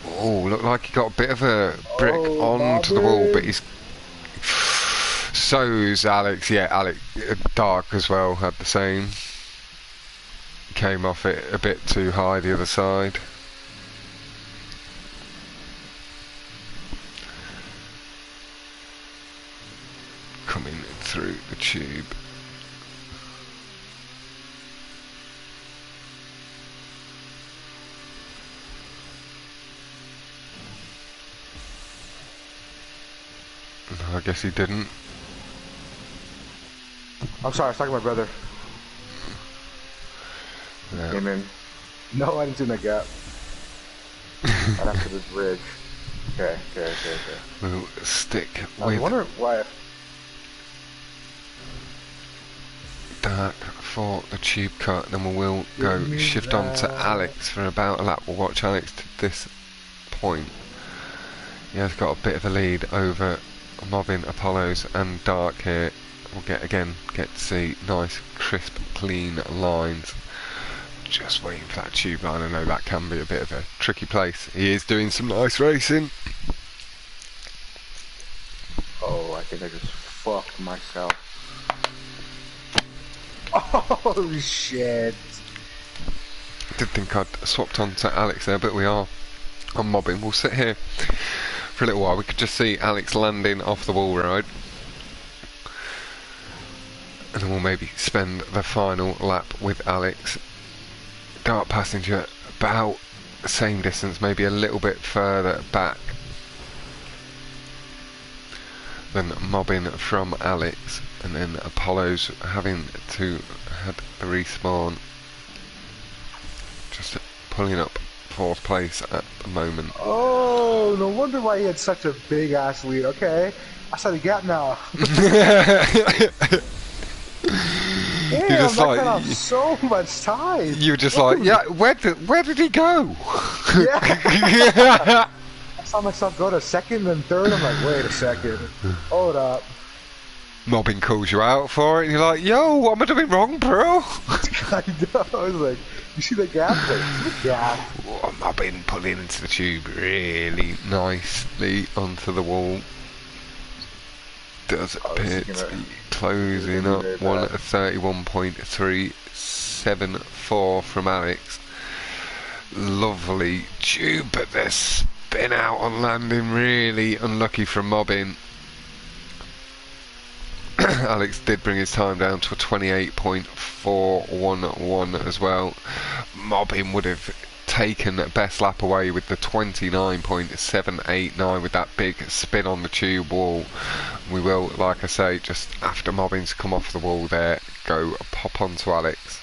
Oh, looked like he got a bit of a brick onto the wall, but he's... So's Alex. Yeah, Alex, Dark as well, had the same. Came off it a bit too high the other side. Coming through the tube. I guess he didn't. I'm sorry, I was talking to my brother. Yeah. Came in. No, I didn't see that gap. Right after this bridge. Okay. We'll stick I with wonder why. Dark for the tube cut, then we will go shift on to Alex for about a lap. We'll watch Alex to this point. He has got a bit of a lead over Mobbin, Apollos and Dark here. We'll get to see nice, crisp, clean lines. Just waiting for that tube line. I know that can be a bit of a tricky place. He is doing some nice racing. Oh, I think I just fucked myself. Oh shit. Did think I'd swapped on to Alex there, but we are on Mobbin. We'll sit here for a little while. We could just see Alex landing off the wall ride. And then we'll maybe spend the final lap with Alex. Dark passenger about the same distance, maybe a little bit further back than Mobbin from Alex, and then Apollo's having to have the respawn, just pulling up 4th place at the moment. Oh, no wonder why he had such a big ass lead. Okay, I saw the gap now. Damn, You're just that like, cut off so much time. You're just like, yeah, where did he go? Yeah. I saw myself go to 2nd and 3rd. I'm like, wait a second, hold up. Mobbin calls you out for it, and you're like, yo, what am I doing wrong, bro? I know. I was like, you see the gap? Like, the gap. Oh, Mobbin pulling into the tube really nicely onto the wall. Does appear to be closing up. 1:31.374 from Alex. Lovely tube, but the spin out on landing really unlucky from Mobbin. Alex did bring his time down to a 28.411 as well. Mobbin would have taken best lap away with the 29.789 with that big spin on the tube wall. We will, like I say, just after Mobbin's come off the wall there, go pop onto Alex.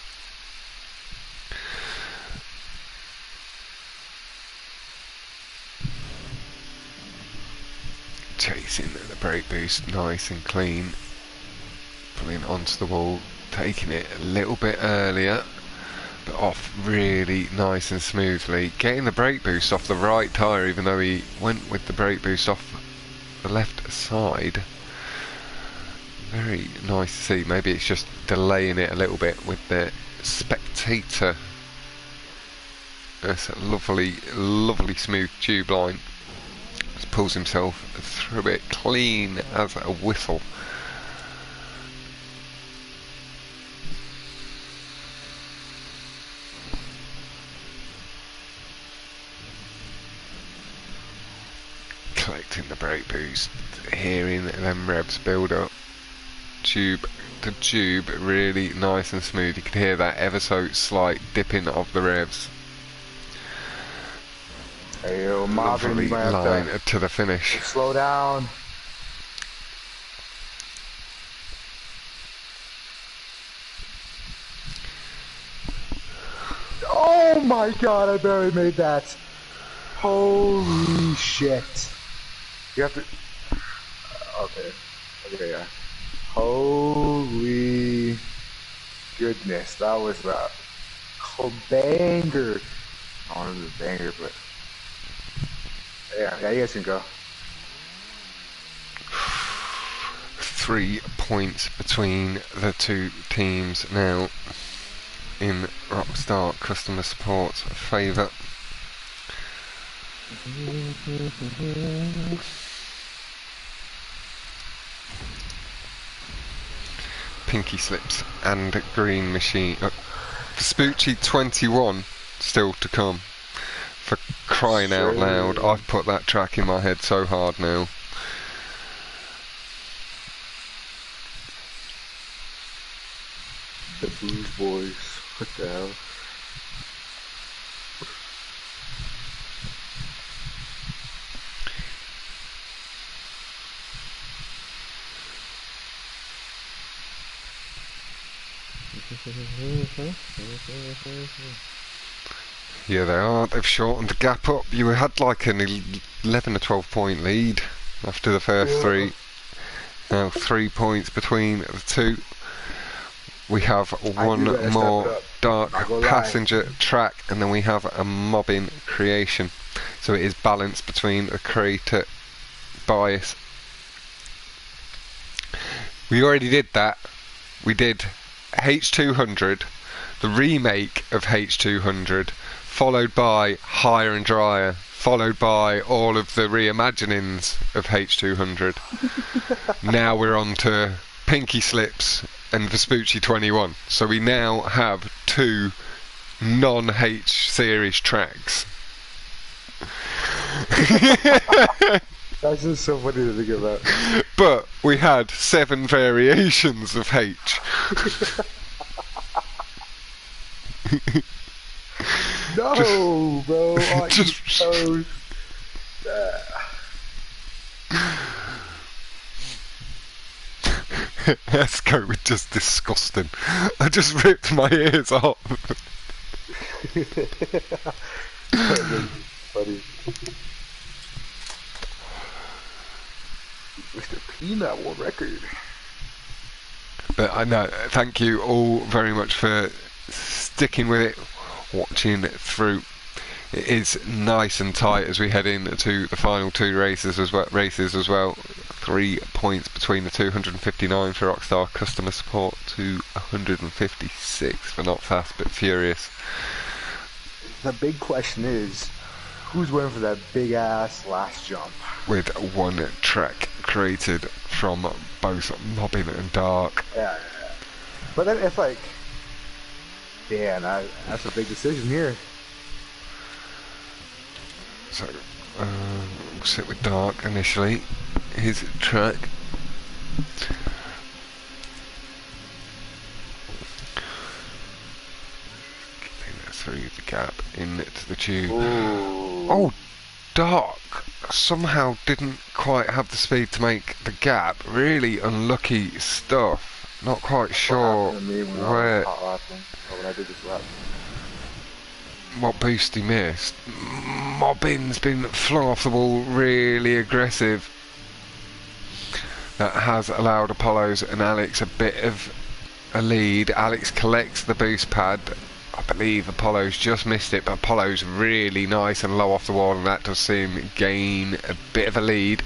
Chasing the brake boost nice and clean. Pulling onto the wall, taking it a little bit earlier, but off really nice and smoothly. Getting the brake boost off the right tyre, even though he went with the brake boost off the left side. Very nice to see. Maybe it's just delaying it a little bit with the spectator. That's a lovely, lovely smooth tube line. Just pulls himself through it clean as a whistle. Collecting the brake boost, hearing them revs build up. The tube really nice and smooth. You can hear that ever so slight dipping of the revs. Hey, yo, Marvin, Lovely line to the finish. Slow down. Oh my god, I barely made that. Holy shit. You have to... Okay. Okay, yeah. Holy goodness. That was a banger. I don't know if it was a banger, but... Yeah, you guys can go. 3 points between the two teams now in Rockstar customer support favour. Pinky Slips and Green Machine. Vespucci 21 still to come. For crying out loud, I've put that track in my head so hard now. The Blues Boys. What the hell? Yeah, they are. They've shortened the gap up. You had like an 11 or 12 point lead after the first three. Now 3 points between the two. We have one more dark passenger track, and then we have a mobbing creation. So it is balanced between the creator bias. We already did that. We did H200, the remake of H200, followed by Higher and Drier, followed by all of the reimaginings of H200. Now we're on to Pinky Slips and Vespucci 21. So we now have 2 non-H series tracks. That's just so funny to think about. But we had 7 variations of H. No, bro. Let's go with just disgusting. I just ripped my ears off. Funny. Mr. Peanut World Record. But I know, thank you all very much for sticking with it, watching it through. It is nice and tight as we head into the final 2 races as well. 3 points between the 259 for Rockstar customer support to 156 for Not Fast But Furious. The big question is, who's waiting for that big ass last jump? With 1 track created from both Mobbing and Dark. Yeah. But then it's like, damn, that's a big decision here. So, we'll sit with Dark initially. His track. Getting through the gap into the tube. Ooh. Oh, Dark somehow didn't quite have the speed to make the gap. Really unlucky stuff. Not quite sure where. When I did this lap. What boost he missed. Mobbin's been flung off the wall really aggressive. That has allowed Apollo's and Alex a bit of a lead. Alex collects the boost pad. I believe Apollo's just missed it, but Apollo's really nice and low off the wall, and that does see him gain a bit of a lead.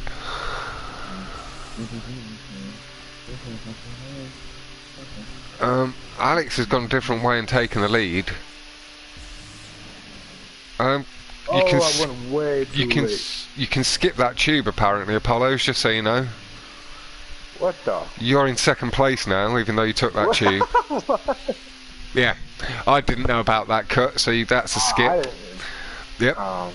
Alex has gone a different way and taken the lead. You can skip that tube apparently, Apollo's, just so you know. What the? You're in second place now, even though you took that tube. Yeah, I didn't know about that cut, so that's a skip. Yep. Mom,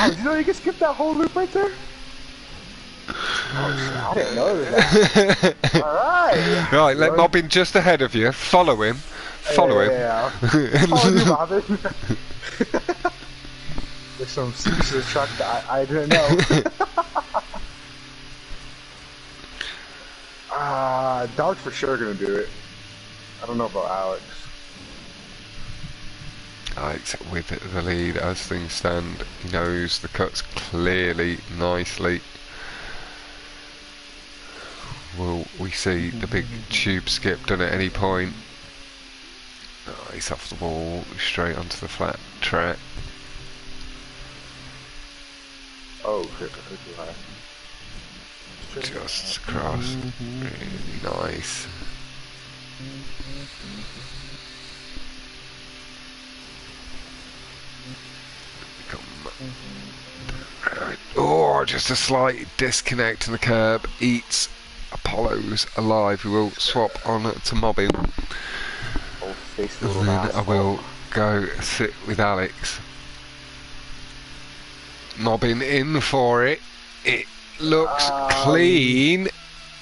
did you know you can skip that whole loop right there? Oh, I didn't know that. Alright. Right, let Mobbin just ahead of you. Follow him. Follow him. Yeah. Follow you, Mobbin. There's some secrets to the truck that I didn't know. Dark's for sure gonna do it. I don't know about Alex. Alex with the lead as things stand. He knows the cuts clearly, nicely. Will we see the big tube skip done at any point? Nice off the wall, straight onto the flat track. Oh, shit. Just across. Really nice. Right. Oh, just a slight disconnect in the curb. Eats Apollo's alive. We will swap on to Mobbin. And then I will go sit with Alex. Mobbin in for it. It looks clean.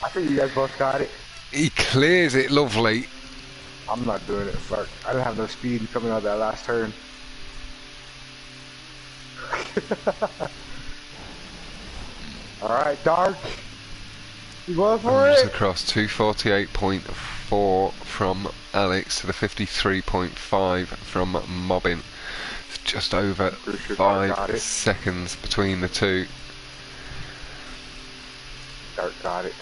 I think you guys both got it. He clears it lovely. I'm not doing it. Fuck. I didn't have no speed coming out of that last turn. Alright, Dark. You going for it? Across 248.4 from Alex to the 53.5 from Mobbin. It's just over 5 seconds between the two. Dark got it.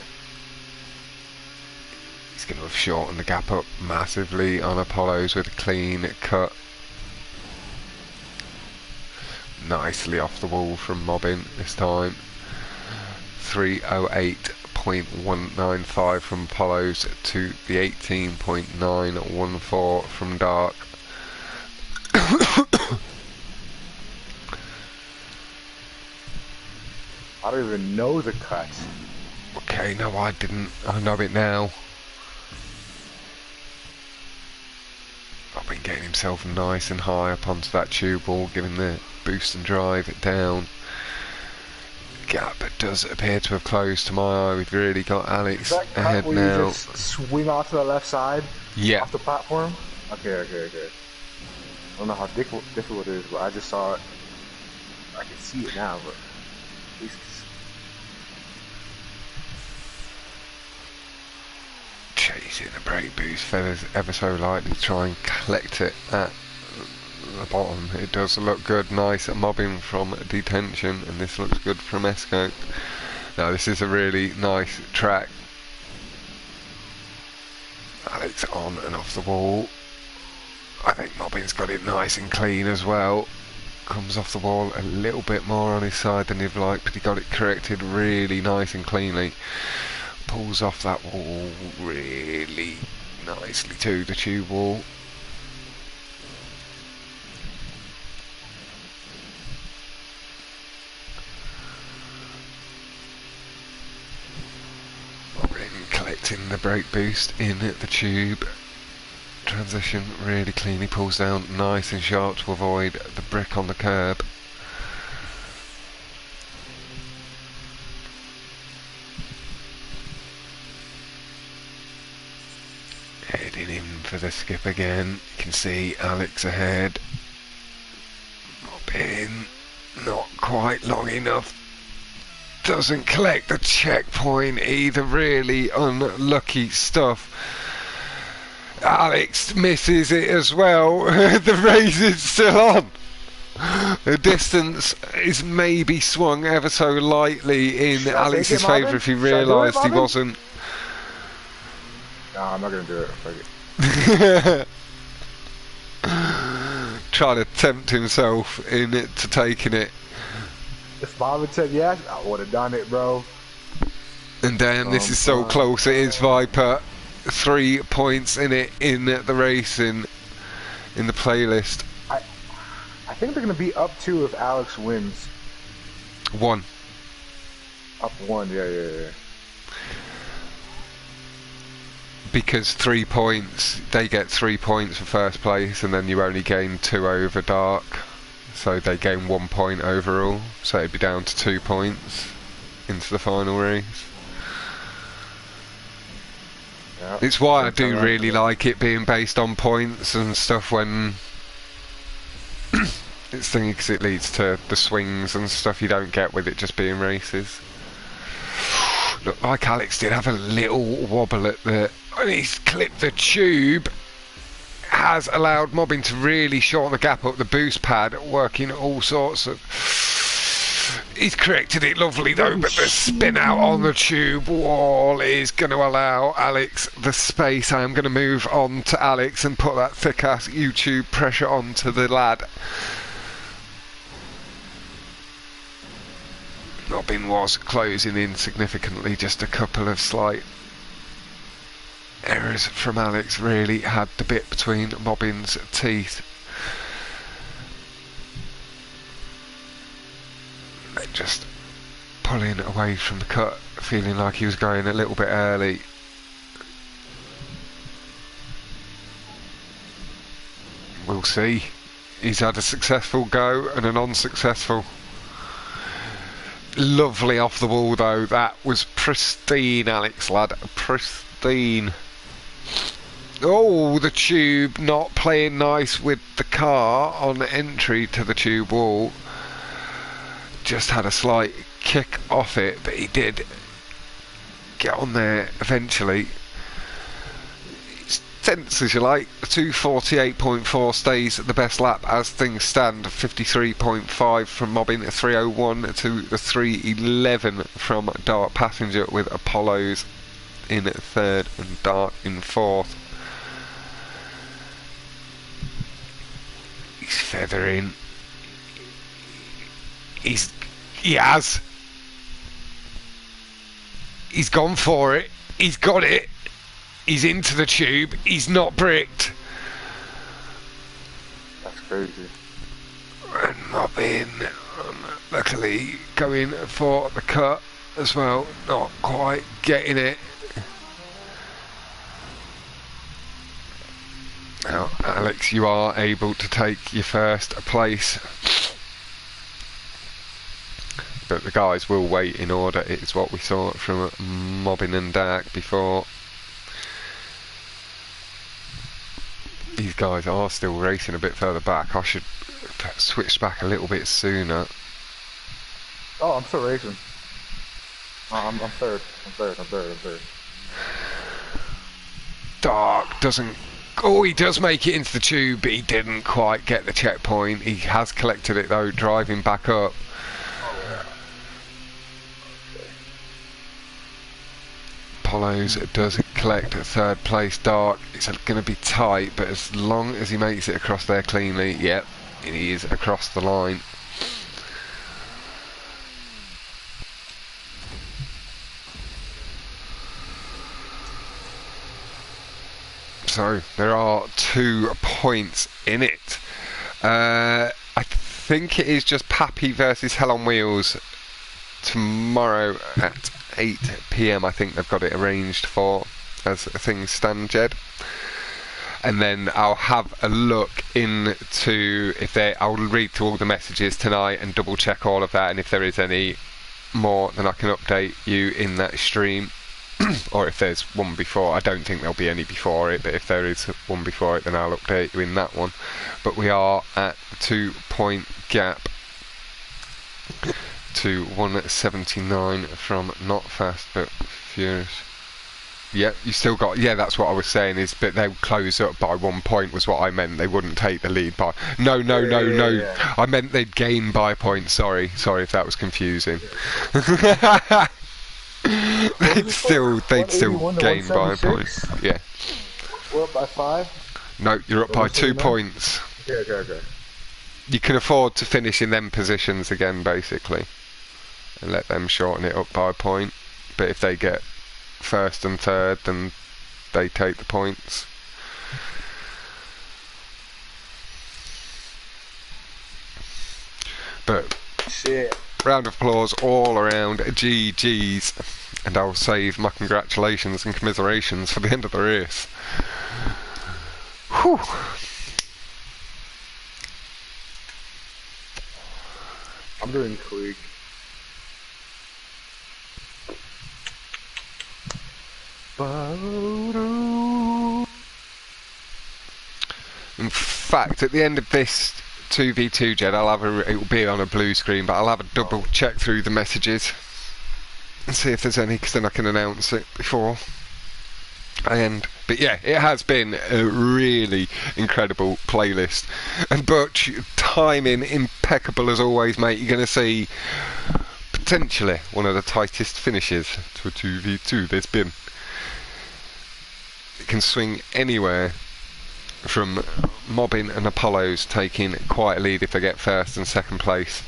He's going to have shortened the gap up massively on Apollo's with a clean cut. Nicely off the wall from Mobbin this time. 308.195 from Apollo's to the 18.914 from Dark. I don't even know the cuts. Okay, no, I didn't. I know it now. I've been getting himself nice and high up onto that tube wall, giving the boost and drive it down. Gap does appear to have closed to my eye. We've really got Alex ahead now. You just swing off to the left side? Yeah. Off the platform? Okay. I don't know how difficult it is, but I just saw it. I can see it now, but Jesus. Chasing the brake boost feathers ever so lightly to try and collect it at the bottom. It does look good, nice Mobbing from detention, and this looks good from Esco. Now this is a really nice track. Alex on and off the wall. I think Mobbin's got it nice and clean as well. Comes off the wall a little bit more on his side than he'd like, but he got it corrected really nice and cleanly. Pulls off that wall really nicely too, the tube wall. Collecting the brake boost in the tube. Transition really cleanly, pulls down nice and sharp to avoid the brick on the curb. Heading in for the skip again. You can see Alex ahead. Mobbin, not quite long enough. Doesn't collect the checkpoint either, really unlucky stuff. Alex misses it as well. The race is still on. The distance is maybe swung ever so lightly in Alex's favour if he realised he wasn't. No, I'm not going to do it. Fuck it. Trying to tempt himself into taking it. If Bob had said yes, I would have done it, bro. And damn, this is so close. It is Viper. 3 points in it in the racing, in the playlist. I think they're going to be up 2 if Alex wins. 1. Up 1, yeah. Because 3 points, they get 3 points for first place, and then you only gain 2 over Dark. So they gain 1 point overall, so it'd be down to 2 points into the final race. Yep. It's why I do really like it being based on points and stuff when it's thingy, because it leads to the swings and stuff you don't get with it just being races. Look, like Alex did have a little wobble at the, and he's clipped the tube. has allowed Mobbin to really shorten the gap up the boost pad, working all sorts of... He's corrected it lovely though, but the spin out on the tube wall is going to allow Alex the space. I am going to move on to Alex and put that thick ass YouTube pressure onto the lad. Mobbin was closing in significantly, just a couple of slight errors from Alex really had the bit between Mobbin's teeth. And just pulling away from the cut, feeling like he was going a little bit early. We'll see. He's had a successful go and an unsuccessful. Lovely off the wall though, that was pristine, Alex lad, pristine. Oh, the tube not playing nice with the car on entry to the tube wall. Just had a slight kick off it, but he did get on there eventually. It's tense as you like. 2:48.4 stays at the best lap as things stand. 53.5 from Mobbin, 3:01 to the 3:11 from Dart Passenger, with Apollo's in third and Dart in fourth. He's feathering. He has. He's gone for it. He's got it. He's into the tube. He's not bricked. That's crazy. And Mobbin, luckily, going for the cut as well. Not quite getting it. Now, Alex, you are able to take your first place. But the guys will wait in order. It's what we saw from Mobbin and Dark before. These guys are still racing a bit further back. I should have switched back a little bit sooner. Oh, I'm still racing. I'm third. I'm third. Dark doesn't... Oh, he does make it into the tube, but he didn't quite get the checkpoint. He has collected it though, driving back up. Apollo's does collect third place. Dark, it's going to be tight, but as long as he makes it across there cleanly, yep, he is across the line. So there are 2 points in it. I think it is just Pappy versus Hell on Wheels tomorrow at 8 PM. I think they've got it arranged for, as things stand, Jed. And then I'll have a look into I'll read through all the messages tonight and double check all of that, and if there is any more, then I can update you in that stream. Or if there's one before, I don't think there'll be any before it, but if there is one before it, then I'll update you in that one. But we are at the 2-point gap to 179 from Not Fast But Furious. Yeah, you still got... Yeah, that's what I was saying, is but they'll close up by 1 point was what I meant. They wouldn't take the lead by... No. Yeah. I meant they'd gain by points. Sorry if that was confusing. they'd still gain by a point. Yeah. We're up by 5? No, you're up by 2 points. Okay. You can afford to finish in them positions again, basically, and let them shorten it up by a point. But if they get first and third, then they take the points. But shit. Round of applause all around. GG's. And I'll save my congratulations and commiserations for the end of the race. Whew. I'm doing quick. In fact, at the end of this 2v2, Jed, it will be on a blue screen, but I'll have a double check through the messages and see if there's any, because then I can announce it before. But yeah, it has been a really incredible playlist. And Butch, timing impeccable as always, mate. You're going to see potentially one of the tightest finishes to a 2v2 there's been. It can swing anywhere from Mobbin and Apollo's taking quite a lead if they get first and second place.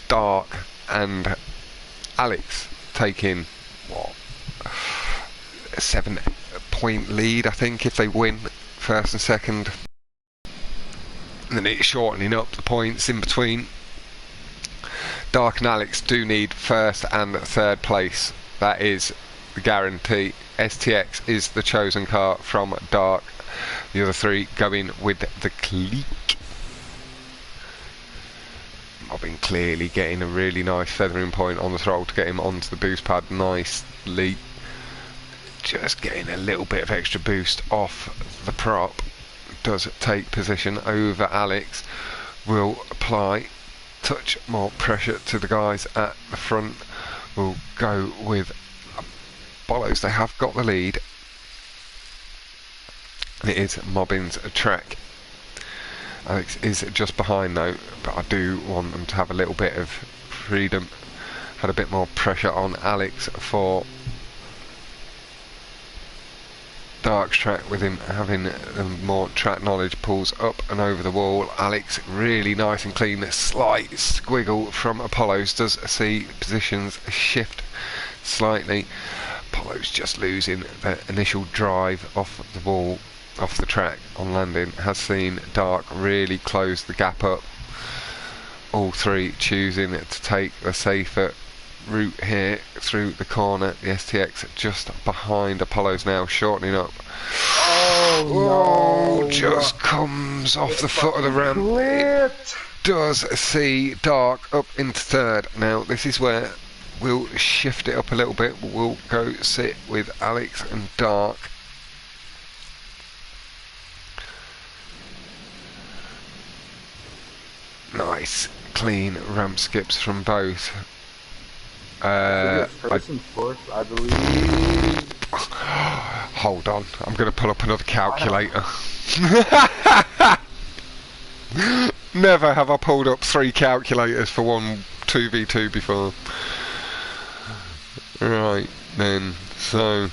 Dark and Alex taking, what, a 7-point lead, I think, if they win first and second. And then it's shortening up the points in between. Dark and Alex do need first and third place. That is the guarantee. STX is the chosen car from Dark. The other three going with the clique. Mobbin clearly getting a really nice feathering point on the throttle to get him onto the boost pad nicely. Just getting a little bit of extra boost off the prop. Does take position over Alex. Will apply touch more pressure to the guys at the front. Will go with Apollos. They have got the lead. And it is Mobbin's track. Alex is just behind though, but I do want them to have a little bit of freedom. Had a bit more pressure on Alex for Dark's track, with him having more track knowledge. Pulls up and over the wall. Alex really nice and clean. A slight squiggle from Apollos. Does see positions shift slightly. Apollos just losing the initial drive off the wall, off the track on landing. Has seen Dark really close the gap up. All three choosing to take the safer route here through the corner. The STX just behind Apollos now, shortening up. Oh no! Just comes off the foot of the ramp. It does see Dark up into third. Now this is where we'll shift it up a little bit. We'll go sit with Alex and Dark. Nice clean ramp skips from both. First and fourth, I believe. Hold on, I'm going to pull up another calculator. Never have I pulled up 3 calculators for one 2v2 before. Right then, so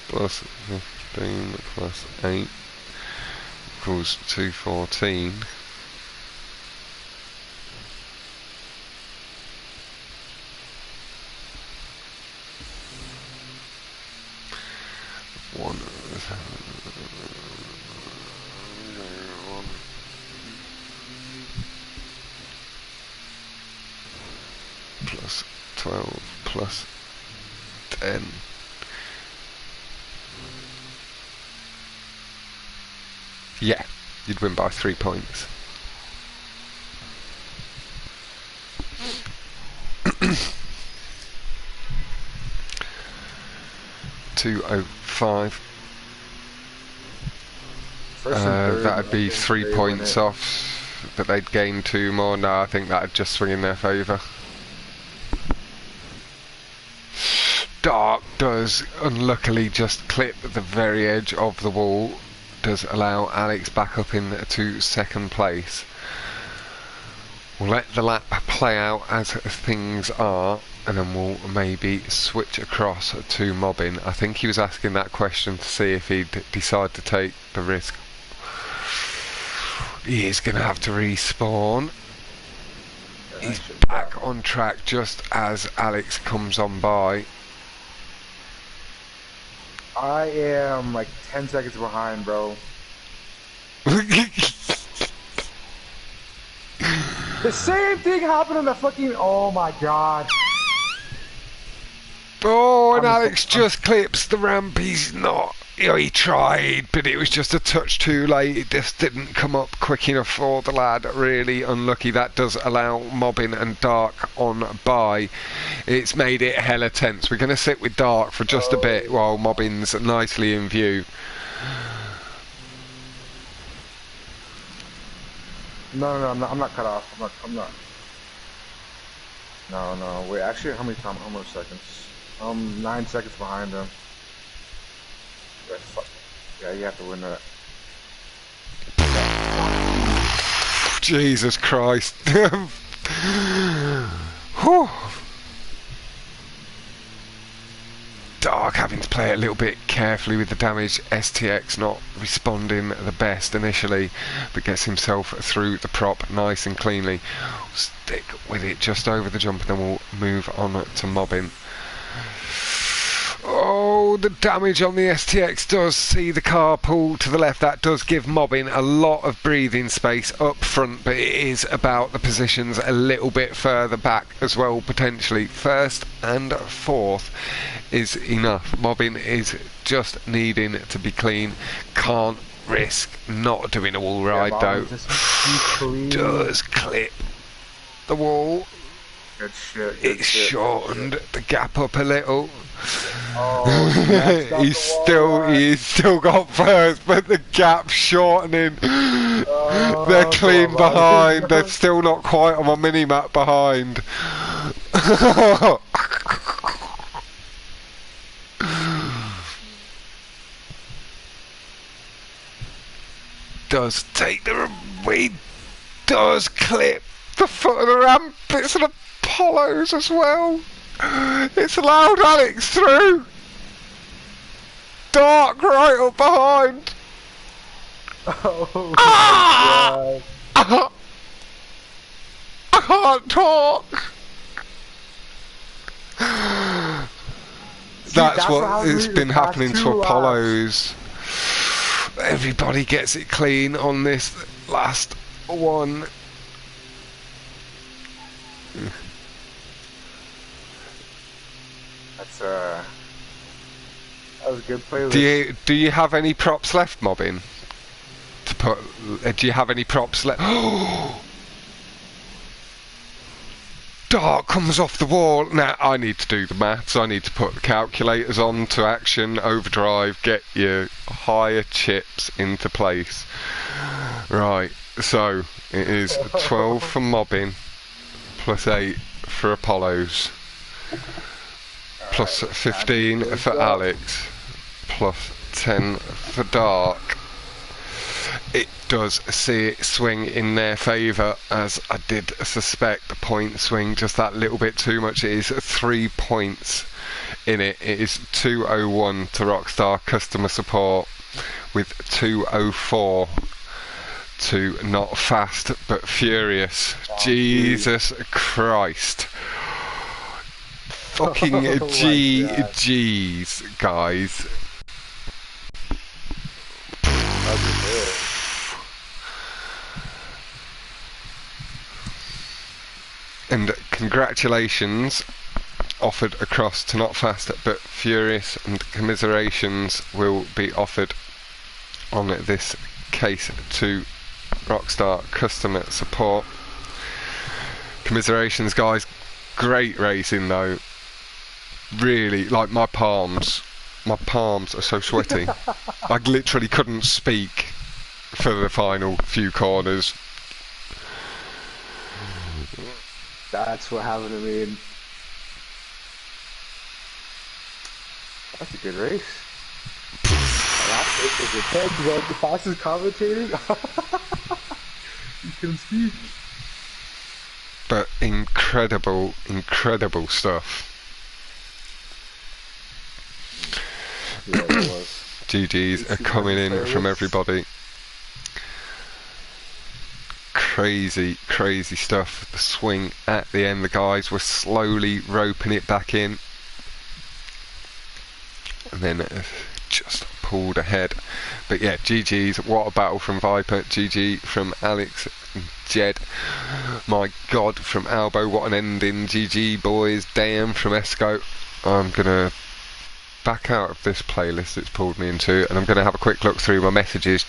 plus 15 plus 8 equals 214. One plus 12 plus 10. Yeah, you'd win by 3 points. $205. That'd be 3 points off, but they'd gain 2 more. No, I think that'd just swing in their favour. Dark does unluckily just clip the very edge of the wall. Does allow Alex back up into second place. We'll let the lap play out as things are, and then we'll maybe switch across to Mobbin. I think he was asking that question to see if he'd decide to take the risk. He is going to have to respawn. He's back on track just as Alex comes on by. I am like 10 seconds behind, bro. The same thing happened on the fucking. Oh my god. Oh, and Alex just clips the ramp. He's not. You know, he tried, but it was just a touch too late. It just didn't come up quick enough for the lad. Really unlucky. That does allow Mobbin and Dark on by. It's made it hella tense. We're going to sit with Dark for just a bit while Mobbin's nicely in view. No, I'm not cut off. I'm not. No. Wait, actually, how many seconds? 9 seconds behind him. Yeah, you have to win that. Jesus Christ. Whew. Dark having to play it a little bit carefully with the damage. STX not responding the best initially, but gets himself through the prop nice and cleanly. Stick with it just over the jump, and then we'll move on to mobbing. Oh, the damage on the STX does see the car pull to the left. That does give mobbing a lot of breathing space up front, but it is about the positions a little bit further back as well, potentially. First and fourth is enough. Mobbing is just needing to be clean. Can't risk not doing a wall ride though. Does clip the wall. Good shit. It's shortened the gap up a little. Oh, he's still got first, but the gap's shortening. They're clean behind. They're still not quite on my mini map behind. Does take the weed. Does clip the foot of the ramp. It's an Apollos as well. It's allowed Alex through. Dark right up behind. Oh, I can't talk. That's what has been happening to Apollos. Everybody gets it clean on this last one. That was a good playlist. Do you have any props left, mobbing? To put? Do you have any props left? Dark comes off the wall. Now I need to do the maths. I need to put the calculators on to action, overdrive, get your higher chips into place. Right. So it is 12 for mobbing, plus 8 for Apollos, plus 15 for Alex, plus 10 for Dark. It does see it swing in their favour, as I did suspect. The point swing just that little bit too much. It is 3 points in it. It is 201 to Rockstar customer support, with 204 to Not Fast But Furious. Jesus Christ. Fucking GG's, guys. And congratulations offered across to Not Fast But Furious, and commiserations will be offered on this case to Rockstar customer support. Commiserations, guys. Great racing though. Really, like my palms are so sweaty. I literally couldn't speak for the final few corners. That's what happened to me. That's a good race. Is it head like the Fox is commentating? You couldn't speak. But incredible stuff. Yeah, it was. GG's are coming in from everybody. Crazy stuff. The swing at the end, the guys were slowly roping it back in, and then just pulled ahead. But yeah, GG's. What a battle from Viper. GG from Alex and Jed. My God, from Albo, what an ending. GG boys. Damn from Esco. I'm gonna back out of this playlist it's pulled me into, and I'm gonna have a quick look through my messages.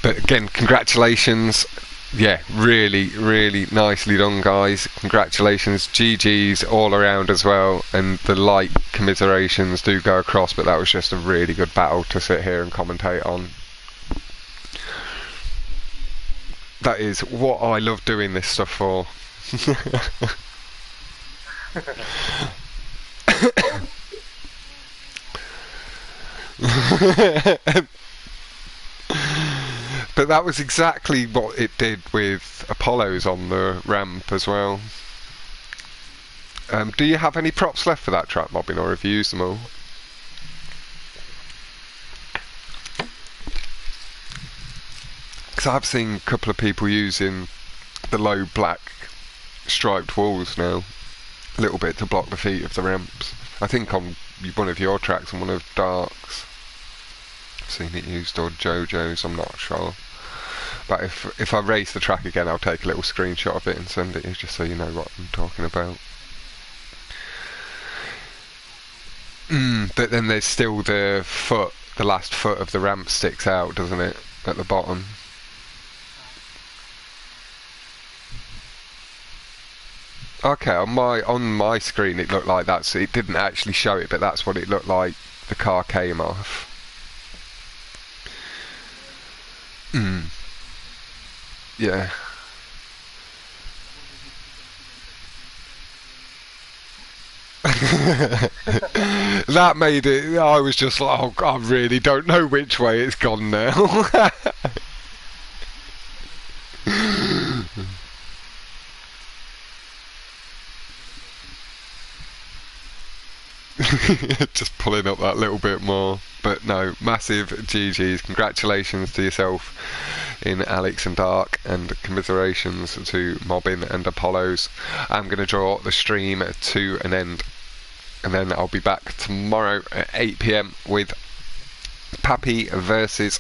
But again, congratulations. Yeah, really, really nicely done, guys. Congratulations, GG's all around as well, and the light commiserations do go across, but that was just a really good battle to sit here and commentate on. That is what I love doing this stuff for. But that was exactly what it did with Apollo's on the ramp as well. Do you have any props left for that track mobbing, or have you used them all? Because I've seen a couple of people using the low black striped walls now, a little bit to block the feet of the ramps. I think on one of your tracks and one of Dark's, I've seen it used, or JoJo's, I'm not sure. But if I race the track again, I'll take a little screenshot of it and send it to you, just so you know what I'm talking about. But then there's still the foot, the last foot of the ramp sticks out, doesn't it, at the bottom? Okay, on my screen it looked like that, so it didn't actually show it, but that's what it looked like. The car came off. Yeah. That made it. I was just like, oh, I really don't know which way it's gone now. Just pulling up that little bit more. But no, massive GG's. Congratulations to yourself in Alex and Dark, and commiserations to Mobbin and Apollos. I'm going to draw the stream to an end, and then I'll be back tomorrow at 8 PM with Pappy versus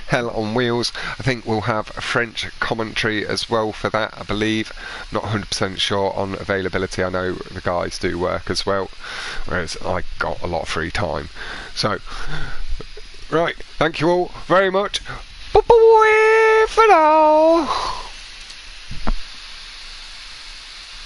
Hell on Wheels. I think we'll have a French commentary as well for that, I believe. Not 100% sure on availability. I know the guys do work as well, whereas I got a lot of free time. So, right, thank you all very much. Bye-bye for now.